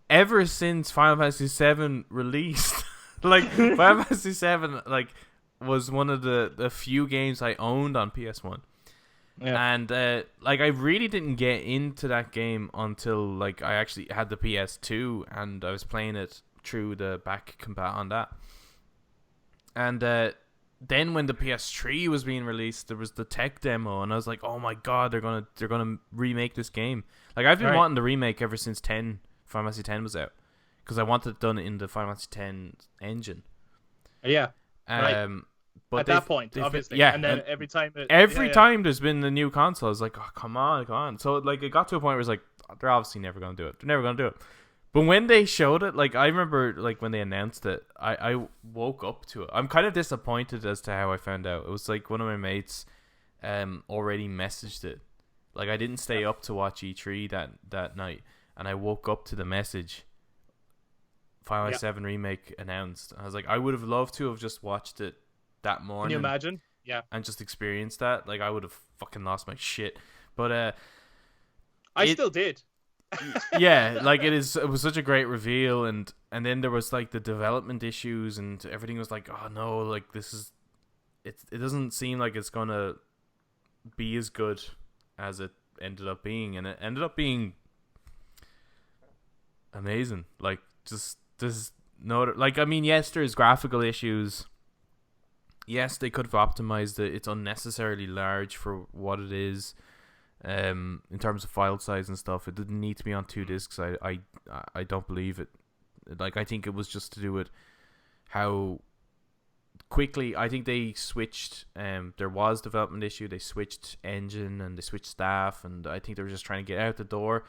Speaker 5: ever since Final Fantasy VII released. Like Final Fantasy VII, like, was one of the few games I owned on PS1. Yeah. And like I really didn't get into that game until like I actually had the PS2 and I was playing it through the back compat on that. And then when the PS3 was being released, there was the tech demo, and I was like, "Oh my god, they're gonna remake this game!" Like I've been wanting the remake ever since Final Fantasy X was out, because I wanted it done in the Final Fantasy X engine.
Speaker 2: Yeah. Right.
Speaker 5: But
Speaker 2: at that point, obviously,
Speaker 5: yeah,
Speaker 2: and then every time
Speaker 5: there's been a new console, I was like, oh, come on. So like it got to a point where it's like, they're obviously never gonna do it. They're never gonna do it. But when they showed it, like I remember, like when they announced it, I woke up to it. I'm kind of disappointed as to how I found out. It was like one of my mates already messaged it. Like I didn't stay up to watch E3 that night, and I woke up to the message. Final Fantasy VII Remake announced. I was like, I would have loved to have just watched it that morning.
Speaker 2: Can you imagine? Yeah.
Speaker 5: And just experienced that. Like I would have fucking lost my shit. But
Speaker 2: I still did.
Speaker 5: Yeah, like it was such a great reveal, and then there was like the development issues, and everything was like, oh no, like it doesn't seem like it's gonna be as good as it ended up being, and it ended up being amazing. Like just there's no, like, I mean, yes, there's graphical issues. Yes, they could have optimized it. It's unnecessarily large for what it is. In terms of file size and stuff, it didn't need to be on 2 discs. I don't believe it. Like, I think it was just to do with how quickly. I think they switched. There was development issue. They switched engine and they switched staff, and I think they were just trying to get out the door.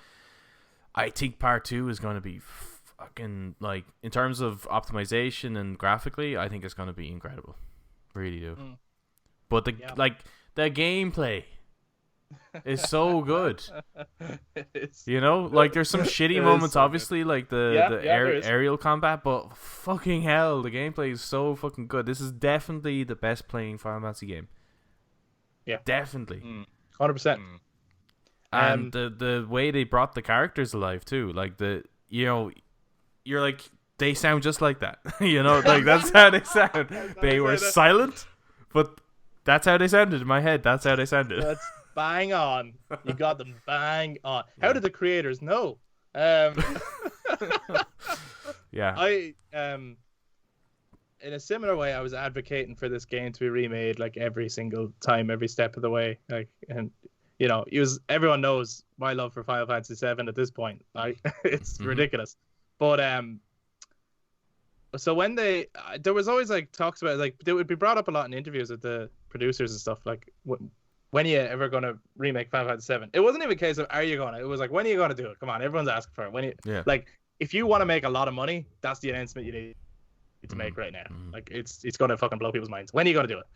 Speaker 5: I think part 2 is going to be fucking, like, in terms of optimization and graphically, I think it's going to be incredible. Really do. But the gameplay is so good. You know, like there's some shitty moments, so obviously, like the aerial combat, but fucking hell, the gameplay is so fucking good. This is definitely the best playing Final Fantasy game.
Speaker 2: Yeah,
Speaker 5: definitely,
Speaker 2: 100%.
Speaker 5: And the way they brought the characters alive too, like you're like, they sound just like that. You know, like that's how they sound. They were silent, but that's how they sounded in my head. That's how they sounded.
Speaker 2: That's bang on. You got them bang on. How did the creators know? Yeah. I in a similar way, I was advocating for this game to be remade like every single time, every step of the way. Like, and you know, everyone knows my love for Final Fantasy VII at this point. It's ridiculous. But so when there was always like talks about, like, they would be brought up a lot in interviews with the producers and stuff, like, when are you ever going to remake Final Fantasy VII? It wasn't even a case of are you going to, it was like, when are you going to do it? Come on, everyone's asking for it. Like, if you want to make a lot of money, that's the announcement you need to make right now. Like, it's going to fucking blow people's minds. When are you going to do it?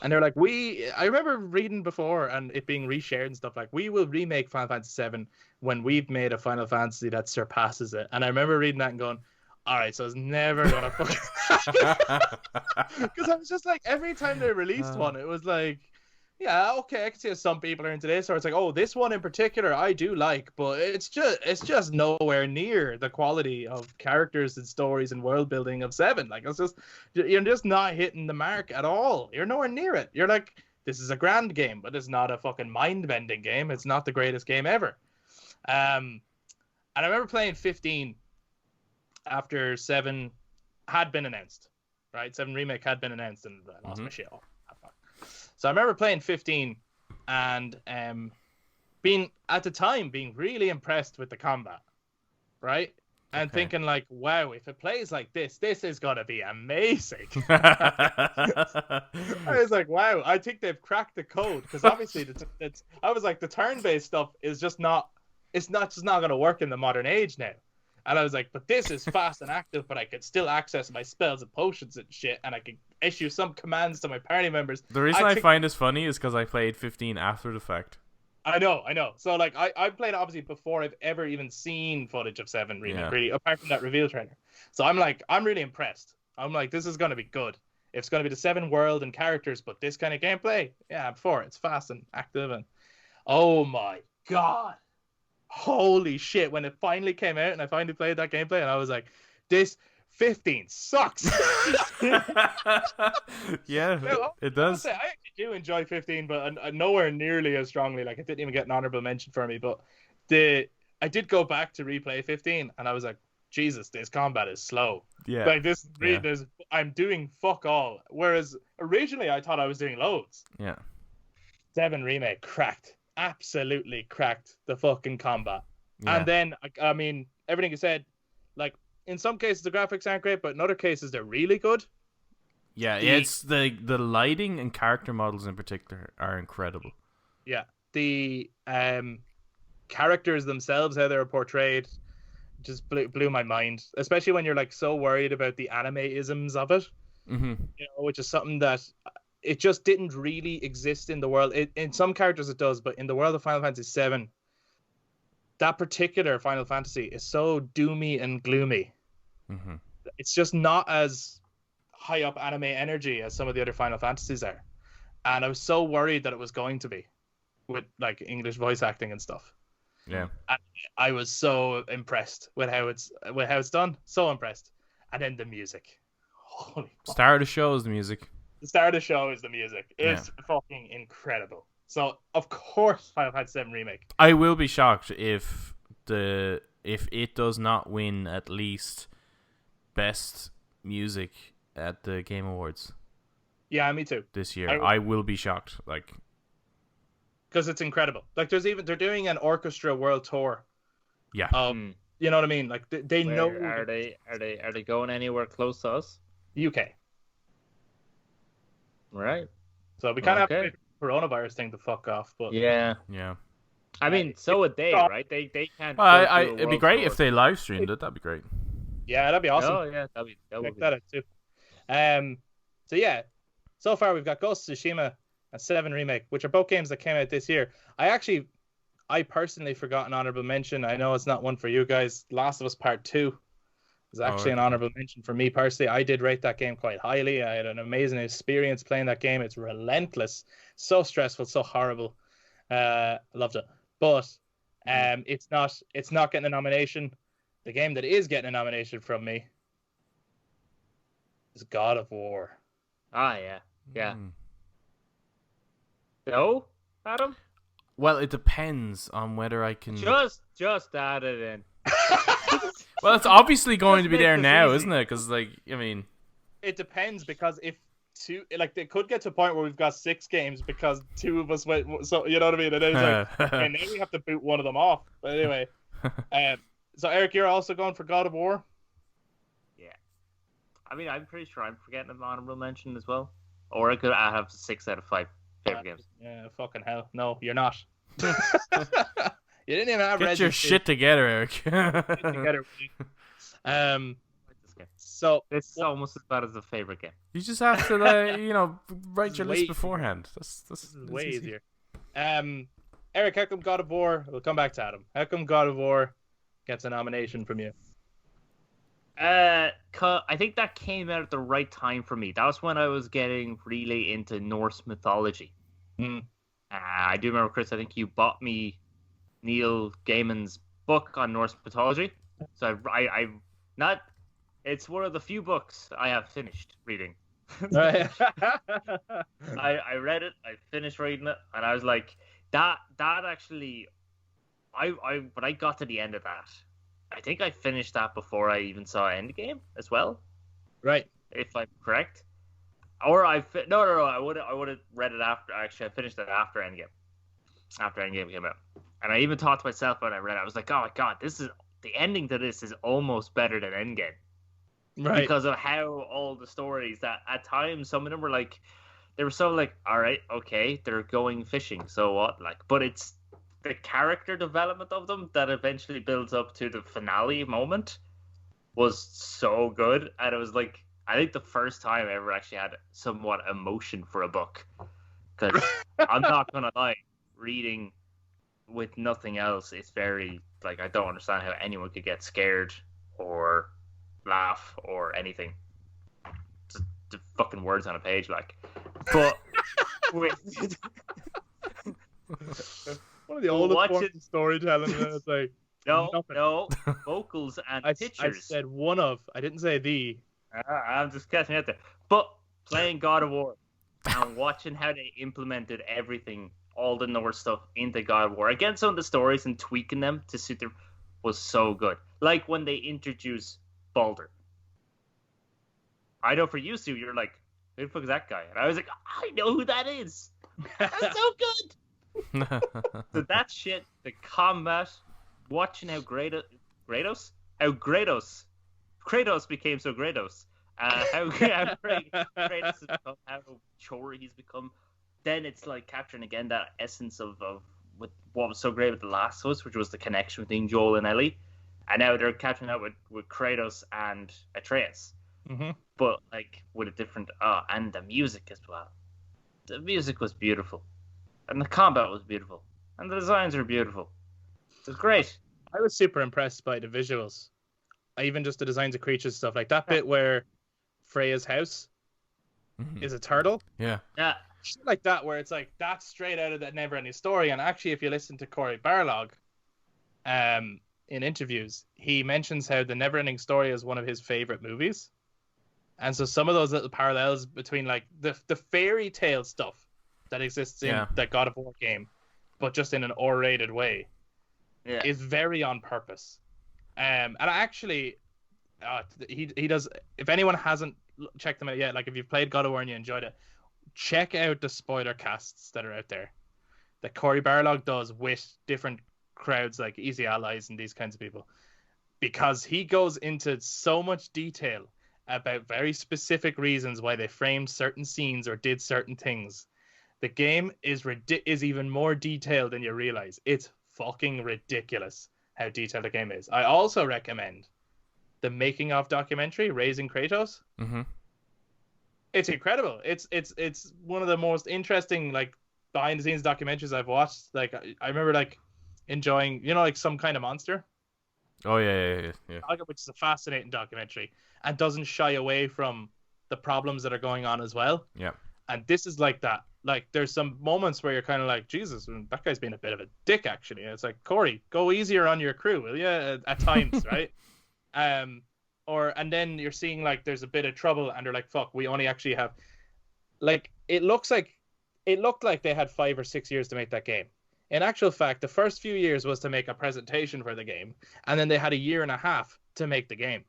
Speaker 2: And they're like, I remember reading before and it being reshared and stuff, like, we will remake Final Fantasy VII when we've made a Final Fantasy that surpasses it. And I remember reading that and going, all right, so it's never gonna fucking happen. Because I was just like, every time they released one, it was like, yeah, okay, I can see some people are into this, or it's like, oh, this one in particular I do like, but it's just nowhere near the quality of characters and stories and world building of 7. Like, you're just not hitting the mark at all. You're nowhere near it. You're like, this is a grand game, but it's not a fucking mind bending game. It's not the greatest game ever. And I remember playing 15. After 7 had been announced, right? 7 Remake had been announced, and I lost my shit. So I remember playing 15 and being really impressed with the combat, right? And thinking like, wow, if it plays like this is gonna be amazing. I was like, wow, I think they've cracked the code, because obviously I was like, the turn-based stuff is just not gonna work in the modern age now. And I was like, but this is fast and active, but I could still access my spells and potions and shit, and I could issue some commands to my party members.
Speaker 5: The reason I find this funny is because I played 15 after the fact.
Speaker 2: I know. So like I played it obviously before I've ever even seen footage of 7 remake,
Speaker 5: Yeah.
Speaker 2: really, apart from that reveal trailer. So I'm really impressed. I'm like, this is gonna be good. It's gonna be the 7 world and characters, but this kind of gameplay, yeah, I'm for it. It's fast and active, and oh my god, holy shit! When it finally came out and I finally played that gameplay, and I was like, this 15 sucks.
Speaker 5: Yeah,
Speaker 2: No,
Speaker 5: it
Speaker 2: I would
Speaker 5: does.
Speaker 2: say I actually do enjoy 15, but nowhere nearly as strongly. Like, it didn't even get an honorable mention for me. But I did go back to replay 15, and I was like, Jesus, this combat is slow.
Speaker 5: Yeah.
Speaker 2: Like, this really,
Speaker 5: Yeah.
Speaker 2: I'm doing fuck all. Whereas originally I thought I was doing loads.
Speaker 5: Yeah.
Speaker 2: 7 remake cracked, absolutely cracked the fucking combat.
Speaker 5: Yeah.
Speaker 2: And then I mean, everything you said, like, in some cases the graphics aren't great, but in other cases they're really good.
Speaker 5: Yeah,
Speaker 2: The-
Speaker 5: it's the lighting and character models in particular are incredible.
Speaker 2: Yeah, the characters themselves, how they're portrayed, just blew my mind. Especially when you're like so worried about the anime-isms of it,
Speaker 5: Mm-hmm.
Speaker 2: which is something that it just didn't really exist in the world. In some characters it does, but in the world of Final Fantasy VII, that particular Final Fantasy is so doomy and gloomy.
Speaker 5: Mm-hmm.
Speaker 2: It's just not as high up anime energy as some of the other Final Fantasies are. And I was so worried that it was going to be with like English voice acting and stuff.
Speaker 5: Yeah.
Speaker 2: And I was so impressed with how it's done. So impressed. And then the music. Holy fuck.
Speaker 5: Star of the show is the music.
Speaker 2: The start of the show is the music. It's fucking incredible. So of course Final Fantasy VII Remake.
Speaker 5: I will be shocked if it does not win at least best music at the Game Awards
Speaker 2: Yeah, me too.
Speaker 5: this year.
Speaker 2: I-
Speaker 5: I will be shocked. Like,
Speaker 2: Because it's incredible. Like they're doing an orchestra world tour.
Speaker 5: yeah.
Speaker 2: You know what I mean? Like they know
Speaker 3: Are they going anywhere close to us?
Speaker 2: UK.
Speaker 3: Right.
Speaker 2: So we kind of have
Speaker 3: Okay.
Speaker 2: to wait for the coronavirus thing to fuck off. But
Speaker 3: Yeah.
Speaker 5: Yeah.
Speaker 3: I mean, so would they, right? They can't.
Speaker 5: Well,
Speaker 3: go to a
Speaker 5: it'd be
Speaker 3: world
Speaker 5: great
Speaker 3: tour.
Speaker 5: if they live streamed it. That'd be great.
Speaker 2: yeah, that'd be awesome.
Speaker 3: Oh yeah, that would
Speaker 2: Check
Speaker 3: be.
Speaker 2: that out too. So yeah, so far we've got Ghost of Tsushima and 7 Remake, which are both games that came out this year. I personally forgot an honorable mention. I know it's not one for you guys. Last of Us Part 2 is actually
Speaker 5: right.
Speaker 2: an honorable mention for me personally. I did rate that game quite highly. I had an amazing experience playing that game. It's relentless, so stressful, so horrible. Loved it. But it's not getting a nomination. The game that is getting a nomination from me is God of War.
Speaker 3: Ah yeah. Yeah.
Speaker 5: Mm.
Speaker 3: No, Adam.
Speaker 5: Well, it depends on whether I can.
Speaker 3: Just add it in.
Speaker 5: Well, it's obviously going to be
Speaker 2: make
Speaker 5: there
Speaker 2: this
Speaker 5: now,
Speaker 2: easy.
Speaker 5: isn't it? Because, like, I mean,
Speaker 2: It depends, because if two, like, they could get to a point where we've got 6 games because 2 of us went. So you know what I mean? And then it's like, and then we have to boot one of them off. But anyway, so Eric, you're also going for God of War.
Speaker 3: Yeah. I mean, I'm pretty sure I'm forgetting an honorable mention as well. Or I have 6 out of 5 favorite games.
Speaker 2: Yeah, fucking hell. No, you're not. You didn't even have
Speaker 5: get your
Speaker 2: Resident
Speaker 5: shit together, Eric.
Speaker 2: Evil together.
Speaker 3: I like this game.
Speaker 2: So
Speaker 3: This is almost as bad as the favorite game.
Speaker 5: You just have to, write your
Speaker 2: Way
Speaker 5: list
Speaker 2: easier.
Speaker 5: beforehand. That's
Speaker 2: this is way
Speaker 5: easy.
Speaker 2: easier. Eric, how come God of War? We'll come back to Adam. How come God of War gets a nomination from you?
Speaker 3: I think that came out at the right time for me. That was when I was getting really into Norse mythology.
Speaker 2: Mm.
Speaker 3: I do remember, Chris, I think you bought me Neil Gaiman's book on Norse mythology. So I not. It's one of the few books I have finished reading.
Speaker 2: Right.
Speaker 3: I read it, I finished reading it, and I was like, that actually, when I got to the end of that, I think I finished that before I even saw Endgame as well,
Speaker 2: Right.
Speaker 3: if I'm correct. Or no, I would have read it after. Actually, I finished it after Endgame. After Endgame came out, and I even thought to myself when I read it, I was like, oh my god, this is the ending to this is almost better than Endgame.
Speaker 2: Right.
Speaker 3: Because of how all the stories that at times some of them were like, they were so like, all right, okay, they're going fishing, so what? Like, but it's the character development of them that eventually builds up to the finale moment was so good, and it was like, I think the first time I ever actually had somewhat emotion for a book, because I'm not gonna lie, reading with nothing else, it's very like I don't understand how anyone could get scared or laugh or anything. Just the fucking words on a page, like. But with
Speaker 2: One of the oldest
Speaker 3: watch
Speaker 2: forms
Speaker 3: it.
Speaker 2: of storytelling. It's like nothing.
Speaker 3: no vocals and
Speaker 2: I
Speaker 3: pictures.
Speaker 2: said one of. I didn't say the.
Speaker 3: I'm just catching out there. But playing God of War and watching how they implemented everything, all the Norse stuff into God of War, again, some of the stories and tweaking them to suit their was so good. Like when they introduce Baldur. I know for you, Sue, you're like, who the fuck is that guy? And I was like, I know who that is. That's so good. So that shit, the combat, watching how Kratos became so Kratos, how great Kratos has become, how chore he's become. Then it's like capturing again that essence of with what was so great with The Last of Us, which was the connection between Joel and Ellie, and now they're capturing that with Kratos and Atreus.
Speaker 2: Mm-hmm.
Speaker 3: But like with a different and the music as well. The music was beautiful, and the combat was beautiful, and the designs were beautiful. It was great.
Speaker 2: I was super impressed by the visuals. Even just the designs of creatures and stuff. Like that bit where Freya's house is a turtle.
Speaker 5: Yeah.
Speaker 3: Yeah,
Speaker 2: Shit like that, where it's like, that's straight out of that Never-Ending Story. And actually, if you listen to Cory Barlog in interviews, he mentions how the Never-Ending Story is one of his favorite movies. And so some of those little parallels between like the fairy tale stuff that exists in that God of War game, but just in an R-rated way, is very on purpose. And I actually, he does. If anyone hasn't checked them out yet, like if you've played God of War and you enjoyed it, check out the spoiler casts that are out there that Cory Barlog does with different crowds like Easy Allies and these kinds of people, because he goes into so much detail about very specific reasons why they framed certain scenes or did certain things. The game is even more detailed than you realize. It's fucking ridiculous how detailed the game is. I also recommend the making of documentary, Raising Kratos.
Speaker 5: Mm-hmm.
Speaker 2: It's incredible. It's one of the most interesting like behind the scenes documentaries I've watched. Like I remember like enjoying, like Some Kind of Monster.
Speaker 5: Oh yeah.
Speaker 2: Which is a fascinating documentary and doesn't shy away from the problems that are going on as well.
Speaker 5: Yeah.
Speaker 2: And this is like that. Like there's some moments where you're kind of like, Jesus, that guy's being a bit of a dick actually. And it's like, Corey, go easier on your crew, will you? At times, right? And then you're seeing like there's a bit of trouble and they're like, fuck, we only actually have like it looked like they had 5 or 6 years to make that game. In actual fact, the first few years was to make a presentation for the game, and then they had 1.5 years to make the game.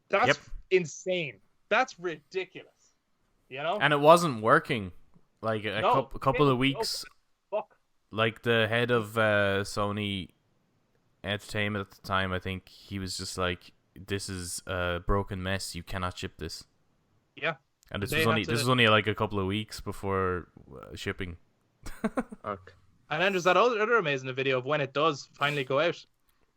Speaker 2: That's insane. That's ridiculous.
Speaker 5: And it wasn't working. Like a couple of weeks.
Speaker 2: Fuck.
Speaker 5: Like the head of Sony Entertainment at the time, I think he was just like, "This is a broken mess. You cannot ship this."
Speaker 2: Yeah.
Speaker 5: And this was only like a couple of weeks before shipping.
Speaker 3: Okay.
Speaker 2: And then there's that other amazing video of when it does finally go out,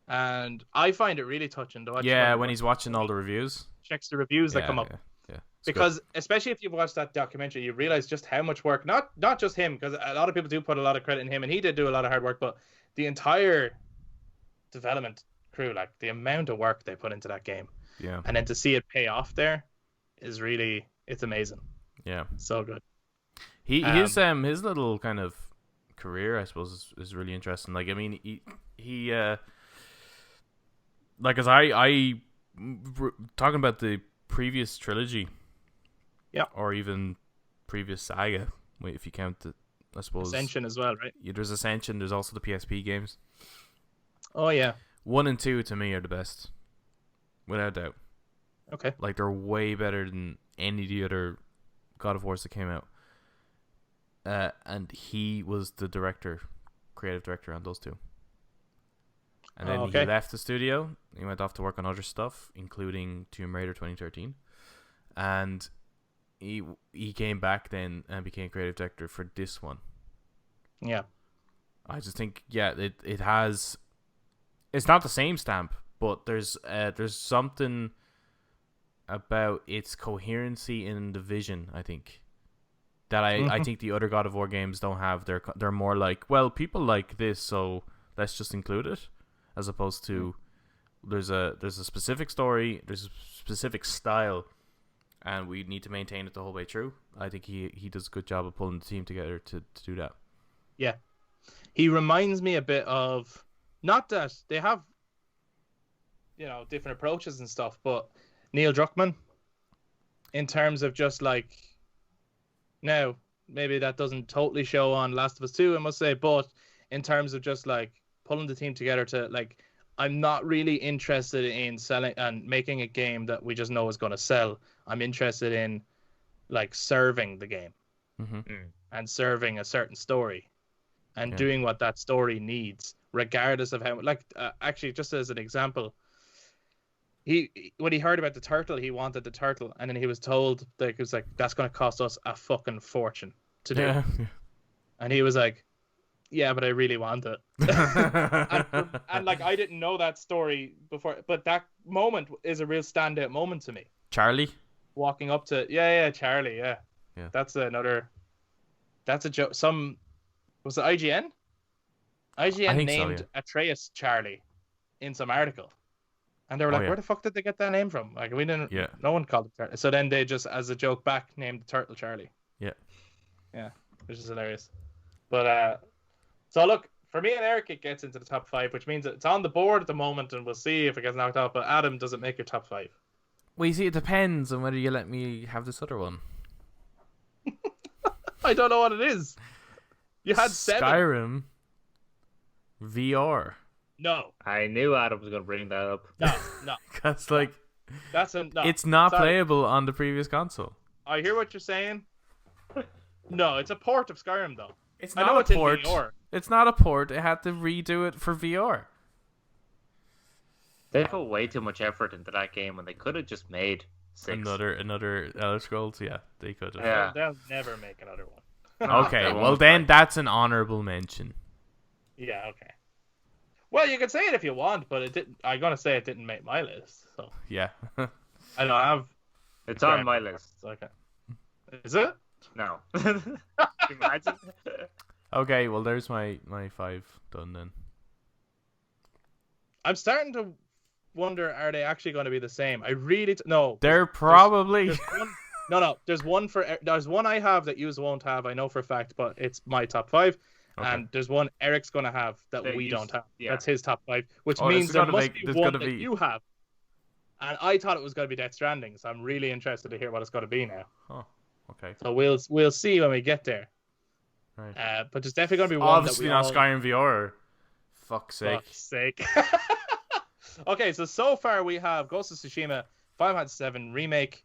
Speaker 2: and I find it really touching to watch.
Speaker 5: Yeah, when he's watching all the reviews,
Speaker 2: checks the reviews that come up.
Speaker 5: Yeah.
Speaker 2: Because especially if you've watched that documentary, you realize just how much work. Not just him, because a lot of people do put a lot of credit in him, and he did do a lot of hard work. But the entire development crew, like the amount of work they put into that game, and then to see it pay off there is really, it's amazing. Yeah, so good.
Speaker 5: His little kind of career, I suppose, is really interesting. Like, I mean, he like, as I talking about the previous trilogy, or even previous saga, if you count it, I suppose.
Speaker 2: Ascension as well, right?
Speaker 5: Yeah, there's Ascension. There's also the PSP games.
Speaker 2: Oh yeah.
Speaker 5: 1 and 2 to me are the best, without doubt.
Speaker 2: Okay.
Speaker 5: Like, they're way better than any of the other God of Wars that came out. And he was the creative director on those 2. And then he left the studio. He went off to work on other stuff, including Tomb Raider 2013. And he came back then and became creative director for this one. Yeah. I just think, it has... It's not the same stamp, but there's something about its coherency in the vision, I think, that I think the other God of War games don't have. They're more like, well, people like this, so let's just include it, as opposed to there's a specific story, there's a specific style, and we need to maintain it the whole way through. I think he does a good job of pulling the team together to do that.
Speaker 2: Yeah, he reminds me a bit of, not that they have, different approaches and stuff, but Neil Druckmann, in terms of just like, now maybe that doesn't totally show on Last of Us 2, I must say, but in terms of just like pulling the team together to like, I'm not really interested in selling and making a game that we just know is going to sell. I'm interested in like serving the game and serving a certain story and doing what that story needs, regardless of how, like, actually, just as an example, when he heard about the turtle, he wanted the turtle, and then he was told that it was like, that's going to cost us a fucking fortune to do.
Speaker 5: Yeah.
Speaker 2: And he was like, yeah, but I really want it. and like, I didn't know that story before, but that moment is a real standout moment to me.
Speaker 5: Charlie?
Speaker 2: Walking up to, Charlie, yeah. That's a joke. Was it IGN? IGN named Atreus Charlie in some article. And they were like, where the fuck did they get that name from? Like, we didn't, no one called it Charlie. So then they just, as a joke back, named the turtle Charlie. Yeah, which is hilarious. But, so look, for me and Eric, it gets into the top 5, which means it's on the board at the moment, and we'll see if it gets knocked out. But Adam, does it make your top 5?
Speaker 5: Well, you see, it depends on whether you let me have this other one.
Speaker 2: I don't know what it is. You had 7.
Speaker 5: Skyrim VR.
Speaker 2: No.
Speaker 3: I knew Adam was going to bring that up.
Speaker 2: No.
Speaker 5: Because, like,
Speaker 2: no.
Speaker 5: It's not playable on the previous console.
Speaker 2: I hear what you're saying. No, it's a port of Skyrim, though.
Speaker 5: It's not a port. It's not a port. It had to redo it for VR.
Speaker 3: They put way too much effort into that game when they could have just made 6.
Speaker 5: Another Elder Scrolls. Yeah, they could have.
Speaker 3: Yeah.
Speaker 2: They'll never make another one.
Speaker 5: Okay, well then that's an honorable mention.
Speaker 2: Yeah, okay. Well, you can say it if you want, but it didn't. I'm gonna say it didn't make my list. So
Speaker 5: yeah,
Speaker 2: I don't have.
Speaker 3: It's on my list.
Speaker 2: Okay. Is it?
Speaker 3: No. Imagine.
Speaker 5: Okay, well there's my 5 done then.
Speaker 2: I'm starting to wonder: are they actually going to be the same? I really no.
Speaker 5: They're probably.
Speaker 2: There's one, no. There's one I have that you won't have. I know for a fact, but it's my top 5. Okay. And there's one Eric's going to have that we don't have. Yeah. That's his top 5, which means there must be one that you have. And I thought it was going to be Death Stranding, so I'm really interested to hear what it's going to be now.
Speaker 5: Oh, okay.
Speaker 2: So we'll see when we get there.
Speaker 5: Right.
Speaker 2: But there's definitely going to be one
Speaker 5: obviously not Skyrim VR. Fuck's sake.
Speaker 2: Okay, so far we have Ghost of Tsushima, Final Fantasy VII Remake,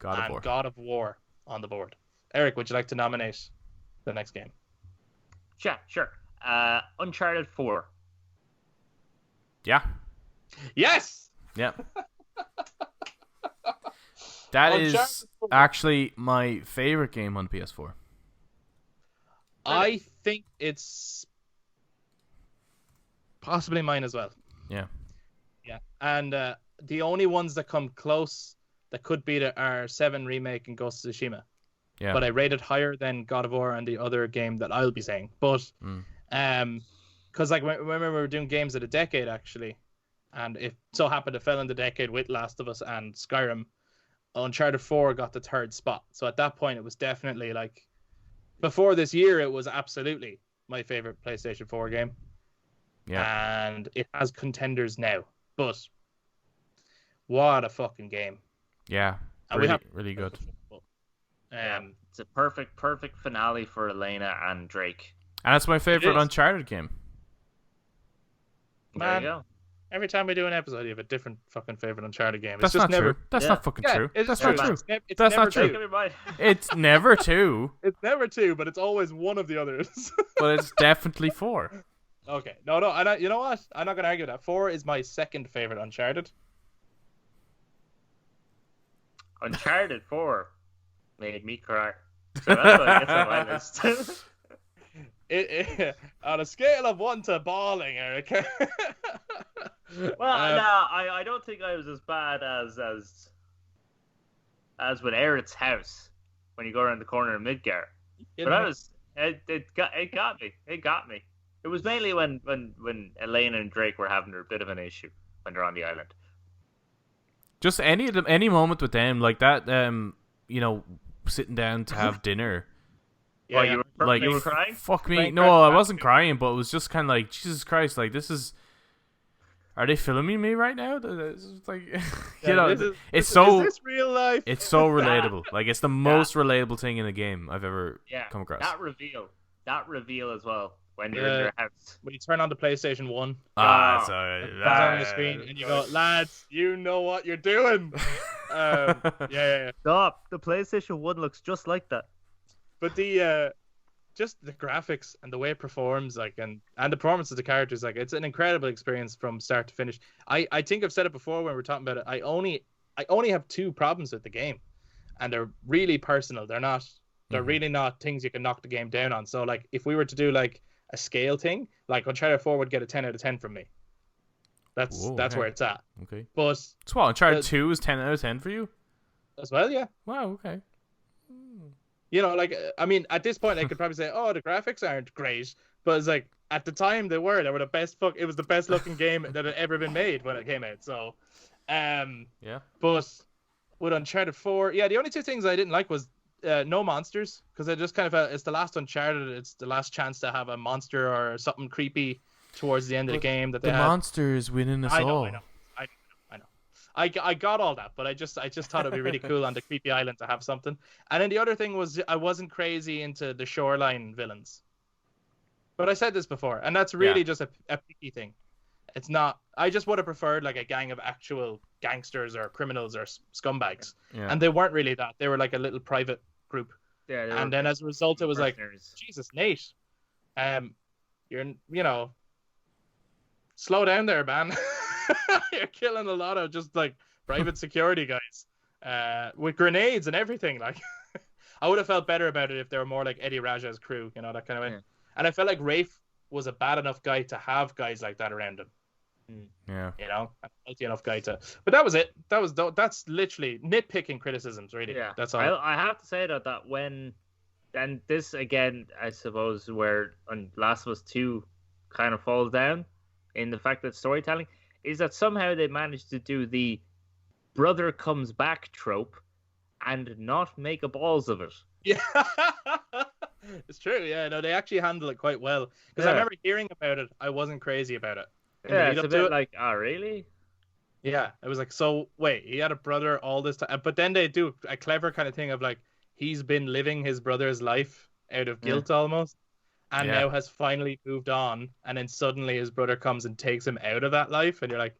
Speaker 2: and God of War on the board. Eric, would you like to nominate the next game?
Speaker 3: Yeah, sure. Uncharted 4.
Speaker 5: Yeah.
Speaker 2: Yes!
Speaker 5: Yeah. That is actually my favorite game on PS4.
Speaker 2: I think it's possibly mine as well.
Speaker 5: Yeah.
Speaker 2: Yeah. And the only ones that come close that could beat it are 7 Remake and Ghost of Tsushima.
Speaker 5: Yeah.
Speaker 2: But I rate it higher than God of War and the other game that I'll be saying. But because like when we were doing games of the decade actually, and it so happened to fell in the decade with Last of Us and Skyrim, Uncharted 4 got the 3rd spot. So at that point it was definitely like, before this year it was absolutely my favorite PlayStation 4 game. Yeah. And it has contenders now. But what a fucking game.
Speaker 5: Yeah. Really good.
Speaker 3: It's a perfect finale for Elena and Drake.
Speaker 5: And that's my favorite Uncharted game.
Speaker 2: Man, there you go. Every time we do an episode, you have a different fucking favorite Uncharted game.
Speaker 5: That's not true. That's not fucking true. That's not true. That's not true. It's never 2.
Speaker 2: It's never 2, but it's always one of the others.
Speaker 5: But it's definitely 4.
Speaker 2: Okay. No. You know what? I'm not going to argue that. 4 is my second favorite Uncharted.
Speaker 3: Uncharted 4 made me cry. So that's what I guess on my list.
Speaker 2: On a scale of 1 to bawling, Eric.
Speaker 3: Well, I don't think I was as bad as with Eric's house when you go around the corner in Midgar. But it got me. It got me. It was mainly when Elaine and Drake were having a bit of an issue when they're on the island.
Speaker 5: Just any moment with them like that, sitting down to have dinner.
Speaker 3: Yeah, you were crying?
Speaker 5: Fuck me. No, I wasn't crying, but it was just kind of like, Jesus Christ, like, this is... Are they filming me right now? It's like, it's so...
Speaker 2: Is this real life?
Speaker 5: It's so relatable. Like, it's the most relatable thing in a game I've ever come across.
Speaker 3: That reveal as well, when you're in your house.
Speaker 2: When you turn on the PlayStation 1.
Speaker 5: Sorry.
Speaker 2: It's on the screen, and you go, lads, you know what you're doing. Yeah.
Speaker 3: Stop. The PlayStation 1 looks just like that.
Speaker 2: But just the graphics and the way it performs, like, and the performance of the characters, like, it's an incredible experience from start to finish. I think I've said it before when we were talking about it. I only have two problems with the game, and they're really personal. They're really not things you can knock the game down on. So, like, if we were to do like a scale thing, like Uncharted 4 would get a 10 out of 10 from me. That's where it's at.
Speaker 5: Okay.
Speaker 2: But
Speaker 5: so what, Uncharted 2 is 10 out of 10 for you?
Speaker 2: As well, yeah.
Speaker 5: Wow, okay.
Speaker 2: You know, like, I mean, at this point, I could probably say, oh, the graphics aren't great. But it's like, at the time, they were the best it was the best looking game that had ever been made when it came out. So,
Speaker 5: yeah.
Speaker 2: But with Uncharted 4, the only two things I didn't like was no monsters. Because I just kind of felt it's the last Uncharted. It's the last chance to have a monster or something creepy towards the end of the game that they had.
Speaker 5: The monster is winning us all.
Speaker 2: I know. I got all that, but I just thought it'd be really cool on the creepy island to have something. And then the other thing was I wasn't crazy into the shoreline villains. But I said this before, and that's really just a picky thing. It's not. I just would have preferred like a gang of actual gangsters or criminals or scumbags, and they weren't really that. They were like a little private group. Yeah. And then as a result, it was like, Jesus, Nate, you're slow down there, man. You're killing a lot of just like private security guys with grenades and everything. Like, I would have felt better about it if they were more like Eddie Raja's crew, that kind of way. Yeah. And I felt like Rafe was a bad enough guy to have guys like that around him.
Speaker 5: Yeah.
Speaker 2: A healthy enough guy to. But that was it. That's literally nitpicking criticisms, really. Yeah. That's all.
Speaker 3: I have to say that and this again, I suppose, where Last of Us 2 kind of falls down in the fact that storytelling is that somehow they managed to do the brother comes back trope and not make a balls of it.
Speaker 2: Yeah, it's true. Yeah, no, they actually handle it quite well. Because I remember hearing about it, I wasn't crazy about it.
Speaker 3: It's a bit like, oh, really?
Speaker 2: Yeah, it was like, so wait, he had a brother all this time, but then they do a clever kind of thing of like, he's been living his brother's life out of guilt almost. And now has finally moved on, and then suddenly his brother comes and takes him out of that life, and you're like,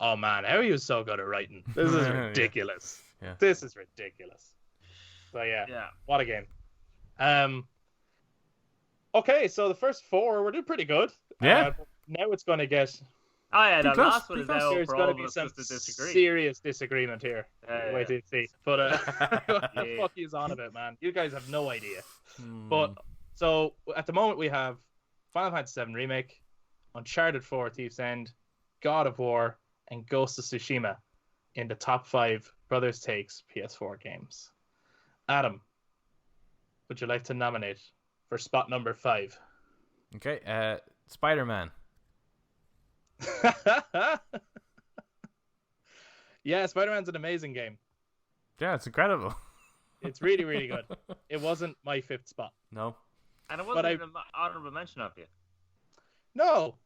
Speaker 2: oh man, how are you so good at writing? This is ridiculous.
Speaker 5: Yeah.
Speaker 2: This is ridiculous. But what a game. Okay, so the first 4, we're doing pretty good.
Speaker 5: Yeah.
Speaker 2: Now it's going to get...
Speaker 3: Oh yeah, the last one is now
Speaker 2: there's going to be some serious disagreement here. Wait till you see. But what the fuck is on about, man? You guys have no idea. But... So, at the moment, we have Final Fantasy VII Remake, Uncharted 4 Thief's End, God of War, and Ghost of Tsushima in the top 5 Brothers Takes PS4 games. Adam, would you like to nominate for spot number 5?
Speaker 5: Okay, Spider-Man.
Speaker 2: Yeah, Spider-Man's an amazing game.
Speaker 5: Yeah, it's incredible.
Speaker 2: It's really, really good. It wasn't my 5th spot.
Speaker 5: No.
Speaker 3: And it wasn't even an honorable mention of you.
Speaker 2: No.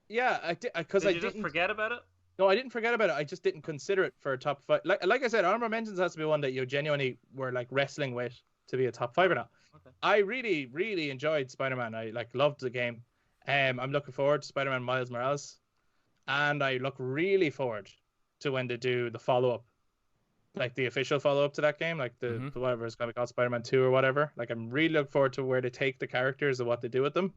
Speaker 2: Yeah, I did because I
Speaker 3: didn't forget about it.
Speaker 2: No, I didn't forget about it. I just didn't consider it for a top 5. Like I said, honorable mentions has to be one that you genuinely were like wrestling with to be a top 5 or not. Okay. I really, really enjoyed Spider-Man. I loved the game. I'm looking forward to Spider-Man Miles Morales, and I look really forward to when they do the follow-up. Like the official follow-up to that game, like the whatever it's going to be called, Spider-Man 2 or whatever. Like, I'm really looking forward to where they take the characters and what they do with them.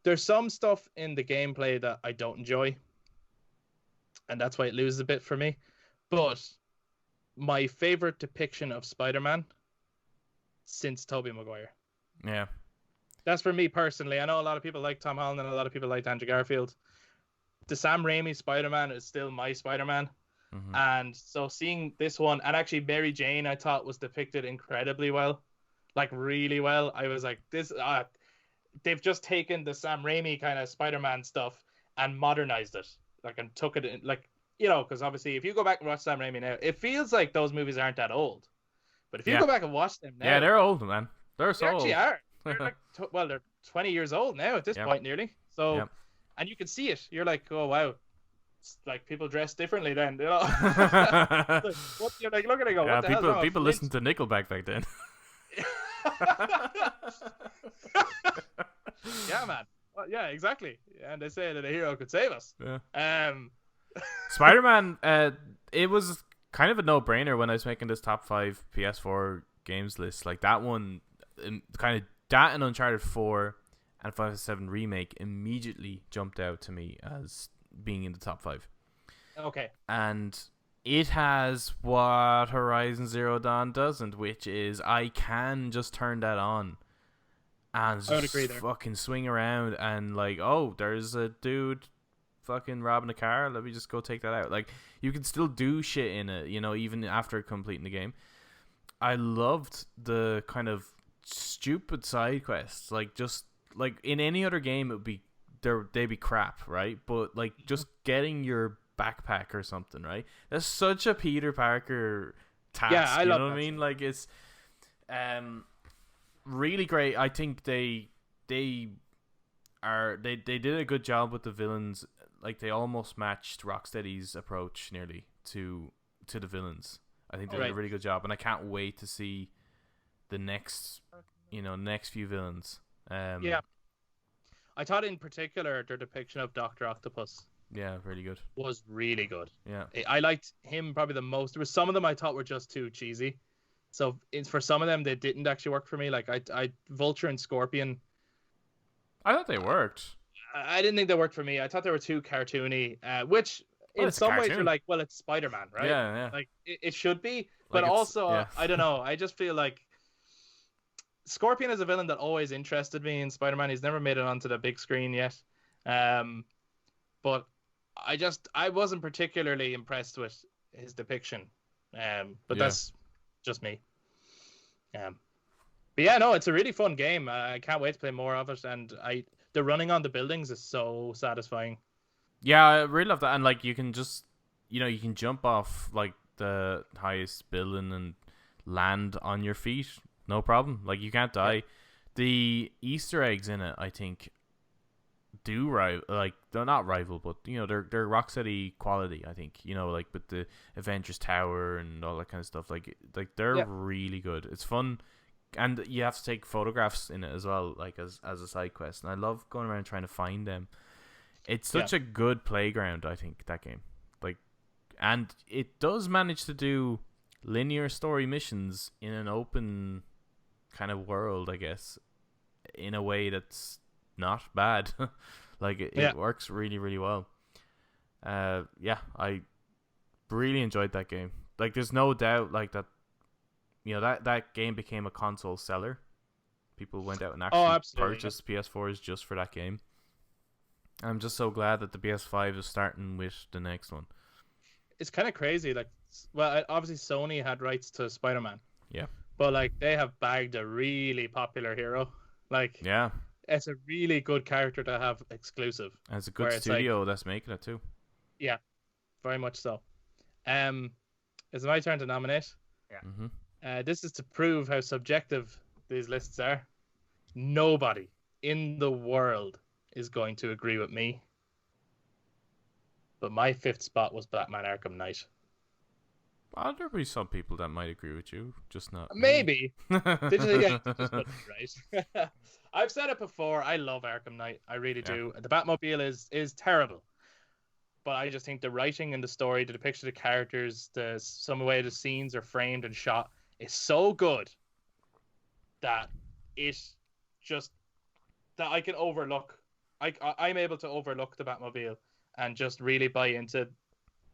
Speaker 2: There's some stuff in the gameplay that I don't enjoy, and that's why it loses a bit for me. But my favorite depiction of Spider-Man since Tobey Maguire.
Speaker 5: Yeah.
Speaker 2: That's for me personally. I know a lot of people like Tom Holland and a lot of people like Andrew Garfield. The Sam Raimi Spider-Man is still my Spider-Man. And so seeing this one, and actually Mary Jane, I thought was depicted incredibly well, like really well. I was like, this, they've just taken the Sam Raimi kind of Spider-Man stuff and modernized it, like, and took it in, like, you know, because obviously if you go back and watch Sam Raimi now, it feels like those movies aren't that old. But if you go back and watch them now,
Speaker 5: yeah, they're old, man. They're so
Speaker 2: they actually
Speaker 5: old.
Speaker 2: are. They're like, well, they're 20 years old now at this point, nearly. So, and you can see it. You're like, oh wow, it's like people dress differently then, you know. What, you're like looking and go, what the hell's wrong with
Speaker 5: people
Speaker 2: Flint?
Speaker 5: listened to Nickelback back then.
Speaker 2: Yeah, man. Well, yeah, exactly. And they say that a hero could save us.
Speaker 5: Yeah. Spider-Man, it was kind of a no-brainer when I was making this top 5 PS4 games list. Like that one, kind of that and Uncharted 4 and 5 and 7 Remake immediately jumped out to me as being in the top 5.
Speaker 2: Okay.
Speaker 5: And it has what Horizon Zero Dawn doesn't, which is I can just turn that on and just fucking swing around and like, oh, there's a dude fucking robbing a car, let me just go take that out. Like, you can still do shit in it, you know, even after completing the game. I loved the kind of stupid side quests. Like, just like in any other game, it would be they'd be crap, right? But like just getting your backpack or something, right? That's such a Peter Parker task.
Speaker 2: Yeah, I love
Speaker 5: know
Speaker 2: that.
Speaker 5: what I mean? Like, it's really great. I think they did a good job with the villains. Like, they almost matched Rocksteady's approach nearly to the villains. I think they did a really good job, and I can't wait to see the next few villains.
Speaker 2: Yeah, I thought in particular their depiction of Dr. Octopus.
Speaker 5: Yeah, really good.
Speaker 2: Was really good.
Speaker 5: Yeah,
Speaker 2: I liked him probably the most. There were some of them I thought were just too cheesy. So for some of them, they didn't actually work for me. Like I Vulture and Scorpion.
Speaker 5: I thought they worked.
Speaker 2: I didn't think they worked for me. I thought they were too cartoony, which in some ways you're like, well, it's Spider-Man, right?
Speaker 5: Yeah.
Speaker 2: Like it should be, but
Speaker 5: Like
Speaker 2: also I don't know. I just feel like Scorpion is a villain that always interested me in Spider-Man. He's never made it onto the big screen yet, but I wasn't particularly impressed with his depiction. But that's just me. But yeah, no, it's a really fun game. I can't wait to play more of it, and the running on the buildings is so satisfying.
Speaker 5: Yeah, I really love that. And like, you can just, you can jump off like the highest building and land on your feet, no problem. Like, you can't die. The Easter eggs in it, I think, do rival, like, they're not rival, but they're Rocksteady quality. I think, like with the Avengers Tower and all that kind of stuff. Like they're really good. It's fun. And you have to take photographs in it as well, like as a side quest. And I love going around trying to find them. It's such a good playground, I think, that game. Like, and it does manage to do linear story missions in an open kind of world, I guess, in a way that's not bad. Like, it works really, really well. I really enjoyed that game. Like, there's no doubt, like, that that game became a console seller. People went out and actually purchased PS4s just for that game. I'm just so glad that the PS5 is starting with the next one.
Speaker 2: It's kind of crazy. Like, well, obviously Sony had rights to Spider-Man.
Speaker 5: Yeah.
Speaker 2: But like, they have bagged a really popular hero. Like,
Speaker 5: yeah,
Speaker 2: it's a really good character to have exclusive.
Speaker 5: And it's a good studio that's making it too.
Speaker 2: Yeah, very much so. Is it my turn to nominate?
Speaker 3: Yeah.
Speaker 5: Mm-hmm.
Speaker 2: This is to prove how subjective these lists are. Nobody in the world is going to agree with me. But my 5th spot was Batman Arkham Knight.
Speaker 5: Well, there'll be some people that might agree with you, just not
Speaker 2: maybe. Right. I've said it before. I love Arkham Knight. I really do. The Batmobile is terrible. But I just think the writing and the story, the depiction of the characters, some way the scenes are framed and shot is so good that that I can overlook. I'm able to overlook the Batmobile and just really buy into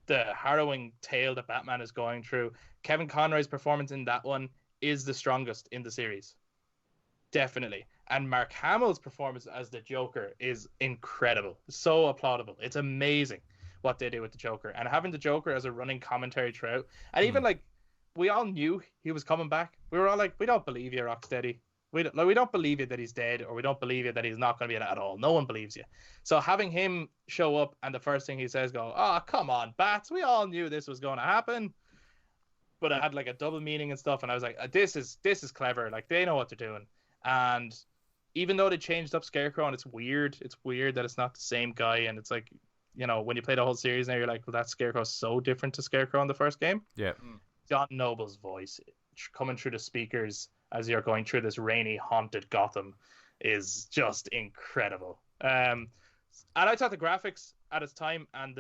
Speaker 2: the harrowing tale that Batman is going through. Kevin Conroy's performance in that one is the strongest in the series. Definitely. And Mark Hamill's performance as the Joker is incredible. So applaudable. It's amazing. what they do with the Joker, and having the Joker as a running commentary throughout, and even like we all knew he was coming back. We were all like, we don't believe you, Rocksteady. We don't believe you that he's dead, or we don't believe you that he's not going to be in it at all. No one believes you. So having him show up and the first thing he says, go, "Oh, come on, Bats. We all knew this was going to happen." But it had like a double meaning and stuff, and I was like, this is clever. Like, they know what they're doing. And even though they changed up Scarecrow, and it's weird that it's not the same guy, and it's like, you know, when you play the whole series now, you're like, well, that Scarecrow's so different to Scarecrow in the first game.
Speaker 5: Yeah.
Speaker 2: John Noble's voice coming through the speakers as you're going through this rainy, haunted Gotham is just incredible. And I thought the graphics at its time and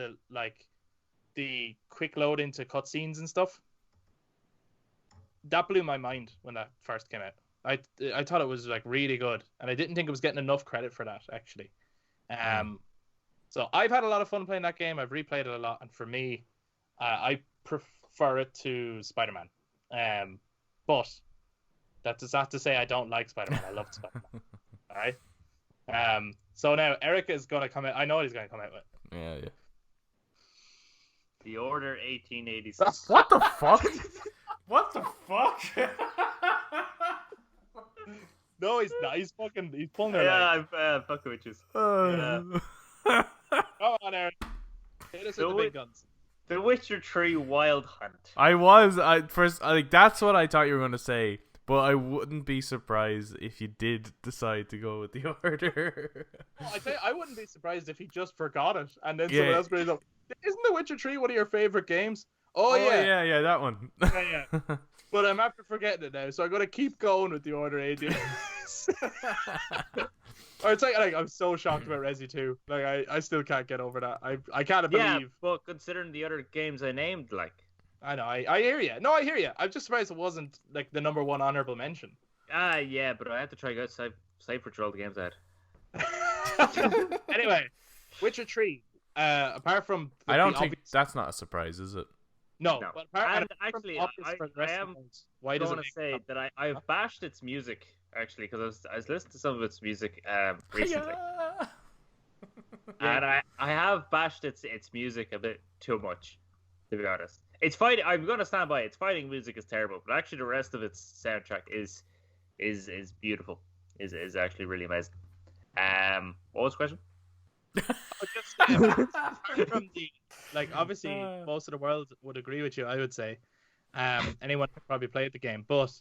Speaker 2: the quick load into cutscenes and stuff, that blew my mind when that first came out. I thought it was like really good, and I didn't think it was getting enough credit for that, actually. So I've had a lot of fun playing that game. I've replayed it a lot, and for me, I prefer it to Spider-Man. But that does not to say I don't like Spider-Man. I love Spider-Man. All right. So now Eric is going to come out. I know what he's going to come out with.
Speaker 5: Yeah.
Speaker 3: The Order 1886.
Speaker 5: What the fuck? What the fuck?
Speaker 2: No, he's not. He's pulling their leg.
Speaker 3: Yeah, I'm fucking with you.
Speaker 2: Come on, Eric. Hit us with the big guns.
Speaker 3: The Witcher 3 Wild Hunt.
Speaker 5: That's what I thought you were going to say, but I wouldn't be surprised if you did decide to go with the Order.
Speaker 2: I wouldn't be surprised if he just forgot it, and then someone else brings up, isn't The Witcher 3 one of your favorite games? Oh
Speaker 5: yeah, that one.
Speaker 2: Yeah. But I'm after forgetting it now, so I'm going to keep going with the Order 18. Or it's like I'm so shocked about Resi 2. Like, I still can't get over that. I can't believe.
Speaker 3: Yeah, but considering the other games I named, like.
Speaker 2: I know, I hear you. No, I hear you. I'm just surprised it wasn't like the number one honorable mention.
Speaker 3: Yeah, but I had to try to go Cypher through all the games I had.
Speaker 2: Anyway, Witcher 3. Apart from
Speaker 5: I don't think that's not a surprise, is it?
Speaker 2: No.
Speaker 3: But
Speaker 2: actually,
Speaker 3: I am going to say that I've bashed its music, actually, because I was listening to some of its music recently. And I have bashed its music a bit too much, to be honest. It's fighting. I'm going to stand by it. Its fighting music is terrible, but actually the rest of its soundtrack is beautiful. Is actually really amazing. What was the question?
Speaker 2: From the obviously most of the world would agree with you. I would say, anyone could probably play the game, but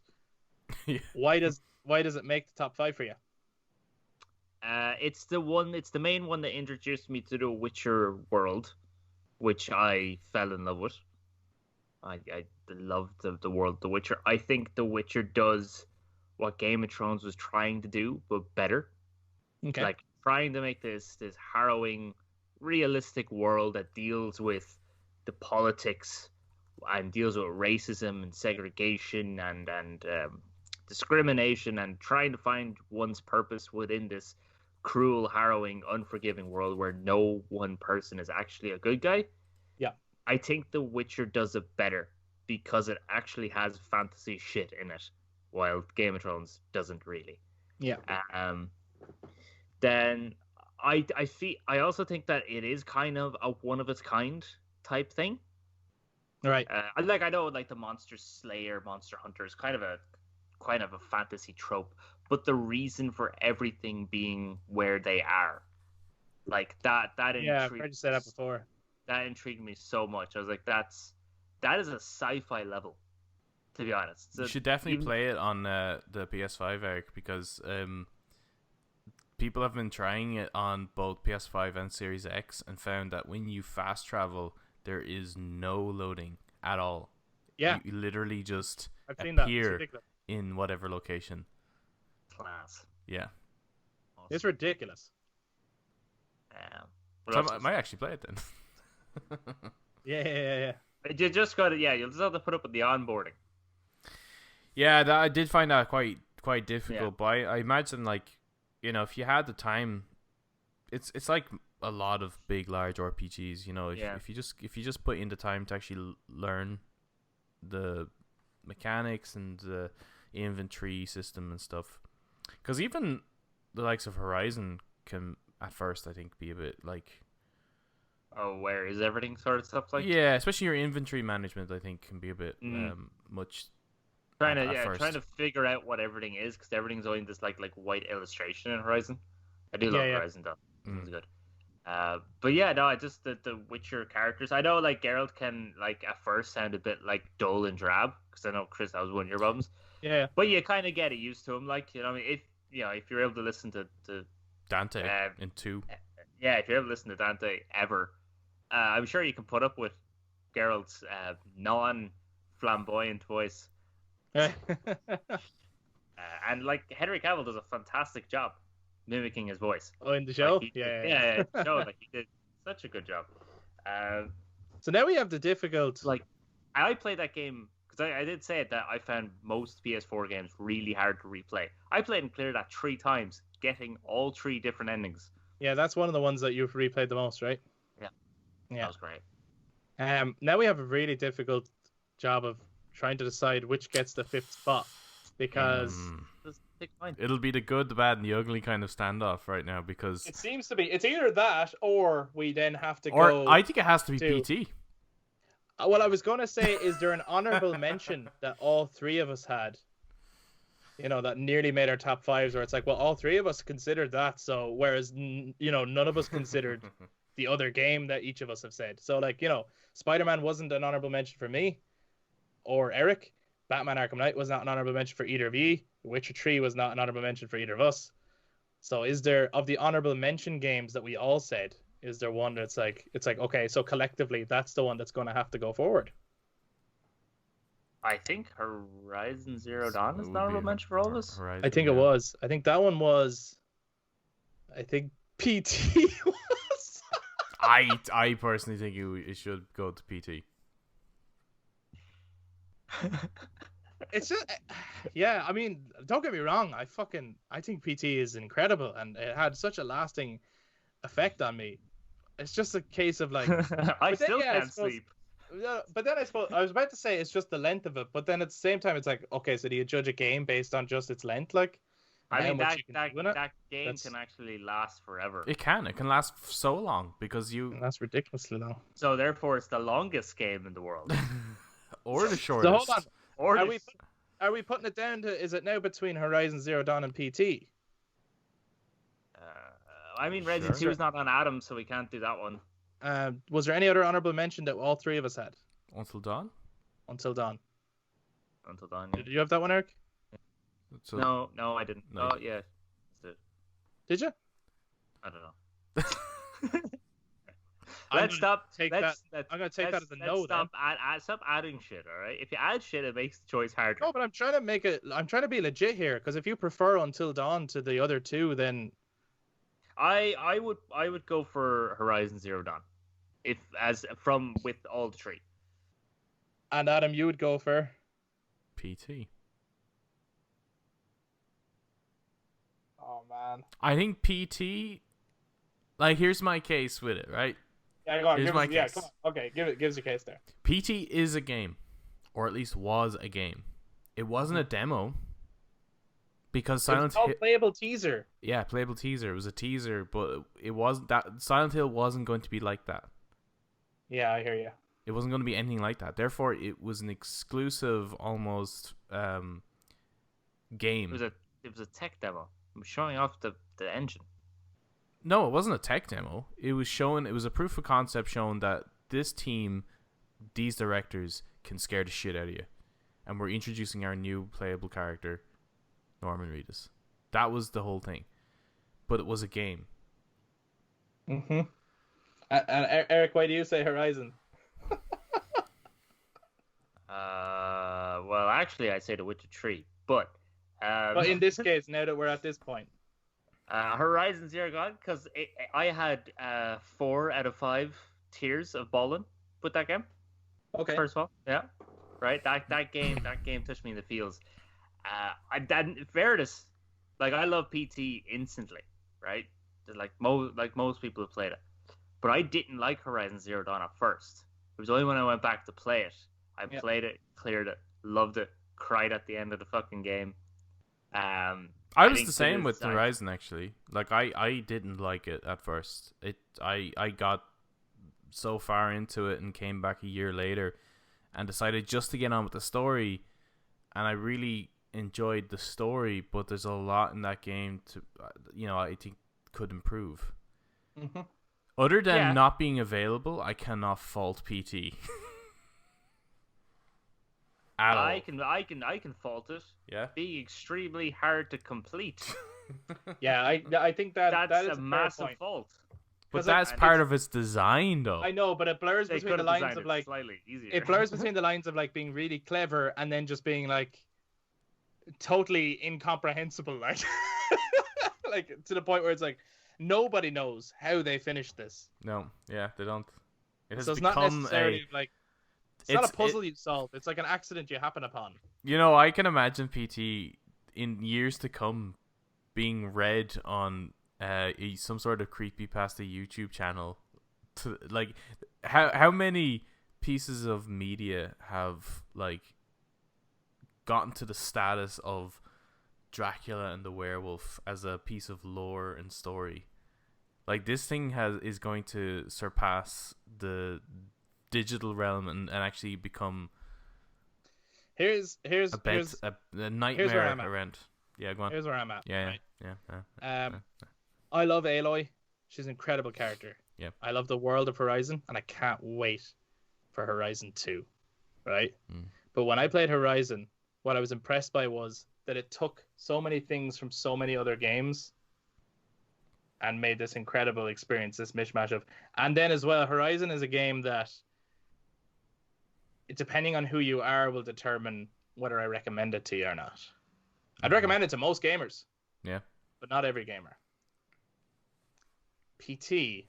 Speaker 2: why does it make the top 5 for you?
Speaker 3: It's the main one that introduced me to the Witcher world, which I fell in love with. I love the world of The Witcher. I think The Witcher does what Game of Thrones was trying to do, but better.
Speaker 2: Okay.
Speaker 3: Like, trying to make this harrowing, realistic world that deals with the politics and deals with racism and segregation and discrimination, and trying to find one's purpose within this cruel, harrowing, unforgiving world where no one person is actually a good guy.
Speaker 2: Yeah.
Speaker 3: I think The Witcher does it better because it actually has fantasy shit in it, while Game of Thrones doesn't really.
Speaker 2: Yeah.
Speaker 3: Then I also think that it is kind of a one of its kind type thing.
Speaker 2: Right.
Speaker 3: I know the Monster Slayer, Monster Hunter is kind of a fantasy trope, but the reason for everything being where they are, like that
Speaker 2: yeah, I've heard you say that before.
Speaker 3: That intrigued me so much. I was like, that is a sci-fi level, to be honest.
Speaker 5: You should definitely play it on the PS5, Eric, because people have been trying it on both PS5 and Series X and found that when you fast travel, there is no loading at all.
Speaker 2: Yeah.
Speaker 5: You literally just
Speaker 2: appear
Speaker 5: in whatever location.
Speaker 3: Class.
Speaker 5: Yeah.
Speaker 3: Awesome.
Speaker 2: It's ridiculous.
Speaker 5: So I might actually play it then.
Speaker 2: Yeah.
Speaker 3: You just got to, you'll just have to put up with the onboarding.
Speaker 5: Yeah, I did find that quite difficult, but I imagine, if you had the time, it's like a lot of big, large RPGs. If you just put in the time to actually learn the mechanics and the inventory system and stuff, because even the likes of Horizon can at first, I think, be a bit
Speaker 3: Oh, where is everything sort of stuff like?
Speaker 5: Yeah, especially your inventory management, I think, can be a bit much.
Speaker 3: Trying
Speaker 5: at first.
Speaker 3: to figure out what everything is, because everything's only this like white illustration in Horizon. I do love Horizon though. It's good. But yeah, no, I just the Witcher characters. I know like Geralt can like at first sound a bit like dull and drab, because I know Chris, that was one of your problems.
Speaker 2: Yeah.
Speaker 3: But you kind of get it used to him, like, you know, I mean, if you're able to listen to
Speaker 5: Dante in 2.
Speaker 3: Yeah, if you're able to listen to Dante ever, I'm sure you can put up with Geralt's non-flamboyant voice. And like Henry Cavill does a fantastic job mimicking his voice.
Speaker 2: Oh, in the show?
Speaker 3: Like yeah, the show, like, he did such a good job.
Speaker 2: So now we have the difficult.
Speaker 3: Like, I played that game because I did say it that I found most PS4 games really hard to replay. I played and cleared that 3 times, getting all 3 different endings.
Speaker 2: Yeah, that's one of the ones that you've replayed the most, right?
Speaker 3: Yeah.
Speaker 2: Yeah.
Speaker 3: That was great.
Speaker 2: Now we have a really difficult job of trying to decide which gets the 5th spot, because
Speaker 3: Just pick mine.
Speaker 5: It'll be the good, the bad, and the ugly kind of standoff right now, because
Speaker 2: it seems to be it's either that or we then have to
Speaker 5: or
Speaker 2: go.
Speaker 5: I think it has to be
Speaker 2: to-
Speaker 5: PT.
Speaker 2: Well, I was going to say, is there an honorable mention that all 3 of us had? You know, that nearly made our top 5s, where it's like, well, all 3 of us considered that, so whereas none of us considered the other game that each of us have said. So, like, Spider-Man wasn't an honorable mention for me or Eric. Batman Arkham Knight was not an honorable mention for either of you. Witcher 3 was not an honorable mention for either of us. So is there, of the honorable mention games that we all said, is there one that's like, it's like, okay, so collectively that's the one that's going to have to go forward?
Speaker 3: I think Horizon Zero Dawn is an honorable mention for all of us.
Speaker 5: Horizon,
Speaker 2: I think it was. I think that one was. I think PT was.
Speaker 5: I personally think it should go to PT.
Speaker 2: It's just, yeah. I mean, don't get me wrong. I think PT is incredible, and it had such a lasting effect on me. It's just a case of like,
Speaker 3: I still
Speaker 2: I
Speaker 3: can't
Speaker 2: suppose-
Speaker 3: sleep.
Speaker 2: Yeah, but then I suppose I was about to say it's just the length of it, but then at the same time it's like, okay, so do you judge a game based on just its length, like?
Speaker 3: I mean,
Speaker 2: how much you can do in it?
Speaker 3: that game
Speaker 2: That's-
Speaker 3: can actually last forever.
Speaker 5: It can last so long because you
Speaker 2: That's ridiculously long.
Speaker 3: So therefore, it's the longest game in the world.
Speaker 5: or the
Speaker 2: So
Speaker 5: shortest.
Speaker 2: hold on,
Speaker 3: Or
Speaker 2: are
Speaker 3: the-
Speaker 2: we putting it down to? Is it now between Horizon Zero Dawn and PT?
Speaker 3: I mean, Resident
Speaker 5: Sure.
Speaker 3: 2 is not on Adam, so we can't do that one.
Speaker 2: Was there any other honorable mention that all 3 of us had
Speaker 5: Until Dawn.
Speaker 2: until Dawn?
Speaker 3: Until dawn.
Speaker 2: Did you have that one, Eric?
Speaker 5: So,
Speaker 3: No, I didn't.
Speaker 5: No,
Speaker 3: Oh, yeah.
Speaker 2: Did you?
Speaker 3: I don't know.
Speaker 2: I'm
Speaker 3: Let's
Speaker 2: gonna
Speaker 3: stop.
Speaker 2: take
Speaker 3: let's,
Speaker 2: that-
Speaker 3: let's,
Speaker 2: I'm gonna take that as a
Speaker 3: let's
Speaker 2: no,
Speaker 3: Stop, stop adding shit. All right. If you add shit, it makes the choice harder.
Speaker 2: No, but I'm trying to make it. I'm trying to be legit here, because if you prefer Until Dawn to the other 2, then
Speaker 3: I would go for Horizon Zero Dawn, with all 3.
Speaker 2: and Adam, you would go for.
Speaker 5: PT.
Speaker 2: Oh man.
Speaker 5: I think PT. Like, here's my case with it, right?
Speaker 2: Yeah, go on.
Speaker 5: Here's my case.
Speaker 2: Come on. Okay, give us your case there.
Speaker 5: PT is a game, or at least was a game. It wasn't a demo because Silent
Speaker 2: It's called
Speaker 5: Hill.
Speaker 2: playable teaser.
Speaker 5: Yeah, playable teaser. It was a teaser, but it wasn't that. Silent Hill wasn't going to be like that.
Speaker 2: Yeah, I hear you.
Speaker 5: It wasn't going to be anything like that. Therefore, it was an exclusive, almost game.
Speaker 3: It was a tech demo. I'm showing off the engine.
Speaker 5: No, it wasn't a tech demo. It was a proof of concept showing that this team, these directors, can scare the shit out of you. And we're introducing our new playable character, Norman Reedus. That was the whole thing. But it was a game.
Speaker 2: Mm-hmm. And Eric, why do you say Horizon?
Speaker 3: Well, actually, I say The Witcher 3, but
Speaker 2: But in this case, now that we're at this point,
Speaker 3: Horizon Zero Dawn, because I had 4 out of 5 tiers of balling with that game.
Speaker 2: okay.
Speaker 3: First of all, yeah, right. That game touched me in the feels. In fairness, like, I love PT instantly, right? Like most people have played it, but I didn't like Horizon Zero Dawn at first. It was only when I went back to play it, I played it, cleared it, loved it, cried at the end of the fucking game.
Speaker 5: I was
Speaker 3: think
Speaker 5: the same
Speaker 3: it
Speaker 5: with
Speaker 3: is,
Speaker 5: Horizon, actually. Like, I didn't like it at first. I got so far into it and came back a year later and decided just to get on with the story, and I really enjoyed the story, but there's a lot in that game to I think could improve.
Speaker 2: Mm-hmm.
Speaker 5: Other than not being available, I cannot fault PT. At all.
Speaker 3: I can fault it.
Speaker 5: Yeah.
Speaker 3: Being extremely hard to complete.
Speaker 2: Yeah, I think that
Speaker 3: That's
Speaker 2: is
Speaker 3: a massive
Speaker 2: point.
Speaker 3: fault.
Speaker 5: But that's part of its design, though.
Speaker 2: I know, but it blurs
Speaker 3: They
Speaker 2: between
Speaker 3: could
Speaker 2: the
Speaker 3: have
Speaker 2: lines
Speaker 3: designed
Speaker 2: of
Speaker 3: it
Speaker 2: like
Speaker 3: slightly easier.
Speaker 2: it blurs between the lines of like being really clever and then just being like totally incomprehensible, like like to the point where it's like nobody knows how they finished this.
Speaker 5: No, yeah, they don't. It has
Speaker 2: So it's not
Speaker 5: become
Speaker 2: necessarily like it's not a puzzle you solve. It's like an accident you happen upon.
Speaker 5: I can imagine PT in years to come being read on some sort of creepypasta YouTube channel. Like, how many pieces of media have like gotten to the status of Dracula and the werewolf as a piece of lore and story? Like, this thing is going to surpass the digital realm and actually become
Speaker 2: Here's
Speaker 5: a nightmare around. Yeah, go on.
Speaker 2: Here's where I'm at.
Speaker 5: Yeah,
Speaker 2: right?
Speaker 5: yeah.
Speaker 2: I love Aloy. She's an incredible character.
Speaker 5: Yeah.
Speaker 2: I love the world of Horizon, and I can't wait for Horizon 2. Right?
Speaker 5: Mm.
Speaker 2: But when I played Horizon, what I was impressed by was that it took so many things from so many other games and made this incredible experience, this mishmash of... And then as well, Horizon is a game that, depending on who you are, will determine whether I recommend it to you or not. I'd recommend it to most gamers.
Speaker 5: Yeah.
Speaker 2: But not every gamer. PT,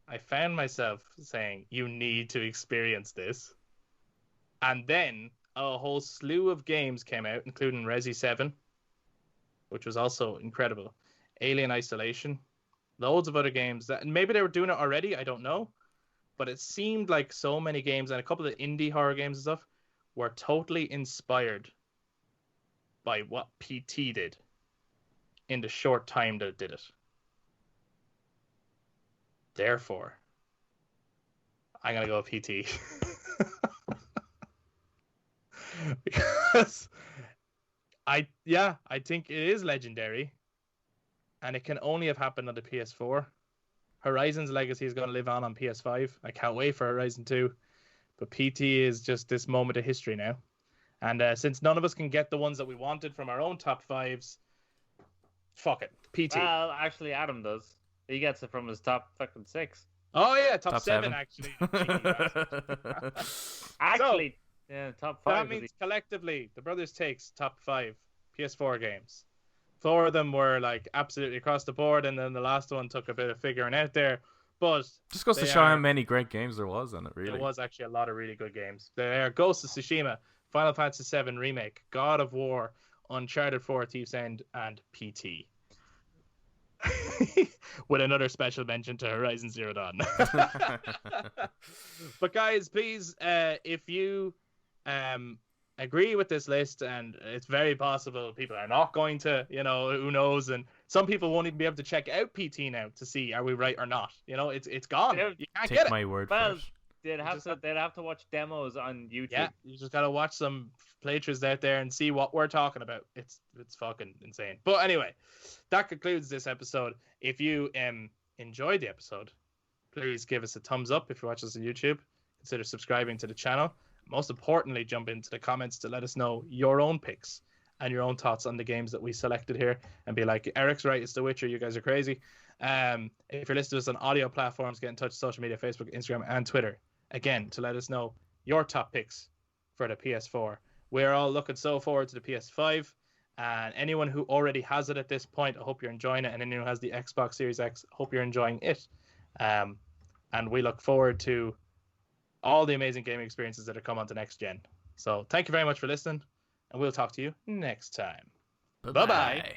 Speaker 2: I found myself saying, you need to experience this. And then a whole slew of games came out, including Resi 7, which was also incredible. Alien Isolation, loads of other games that maybe they were doing it already, I don't know. But it seemed like so many games and a couple of indie horror games and stuff were totally inspired by what PT did in the short time that it did it. Therefore, I'm going to go with PT. Because I think it is legendary. And it can only have happened on the PS4. Horizon's legacy is going to live on PS5. I can't wait for Horizon 2. But PT is just this moment of history now. And since none of us can get the ones that we wanted from our own top fives, fuck it. PT.
Speaker 3: Well, actually, Adam does. He gets it from his top fucking 6.
Speaker 2: Oh, yeah, top
Speaker 5: 7.
Speaker 2: 7, actually.
Speaker 3: Actually, yeah, top 5.
Speaker 2: That means collectively, the Brothers Takes top 5 PS4 games. 4 of them were like absolutely across the board, and then the last one took a bit of figuring out there. But
Speaker 5: just goes to show how many great games there was in it, really.
Speaker 2: There was actually a lot of really good games. There are Ghost of Tsushima, Final Fantasy VII Remake, God of War, Uncharted 4, Thief's End, and PT. With another special mention to Horizon Zero Dawn. But guys, please, if you agree with this list, and it's very possible people are not going to, who knows, and some people won't even be able to check out PT now to see are we right or not. It's gone. You can't
Speaker 5: Take
Speaker 2: get it.
Speaker 5: my word
Speaker 3: Well,
Speaker 5: for it.
Speaker 3: they'd have to watch demos on YouTube.
Speaker 2: Yeah, you just gotta watch some playthroughs out there and see what we're talking about. It's fucking insane. But anyway, that concludes this episode. If you enjoyed the episode, please give us a thumbs up if you watch us on YouTube. Consider subscribing to the channel. Most importantly, jump into the comments to let us know your own picks and your own thoughts on the games that we selected here, and be like, Eric's right, it's The Witcher, you guys are crazy. If you're listening to us on audio platforms, get in touch with social media, Facebook, Instagram, and Twitter, again, to let us know your top picks for the PS4. We're all looking so forward to the PS5, and anyone who already has it at this point, I hope you're enjoying it, and anyone who has the Xbox Series X, hope you're enjoying it. And we look forward to all the amazing gaming experiences that are coming on to next gen. So thank you very much for listening, and we'll talk to you next time. Bye-bye.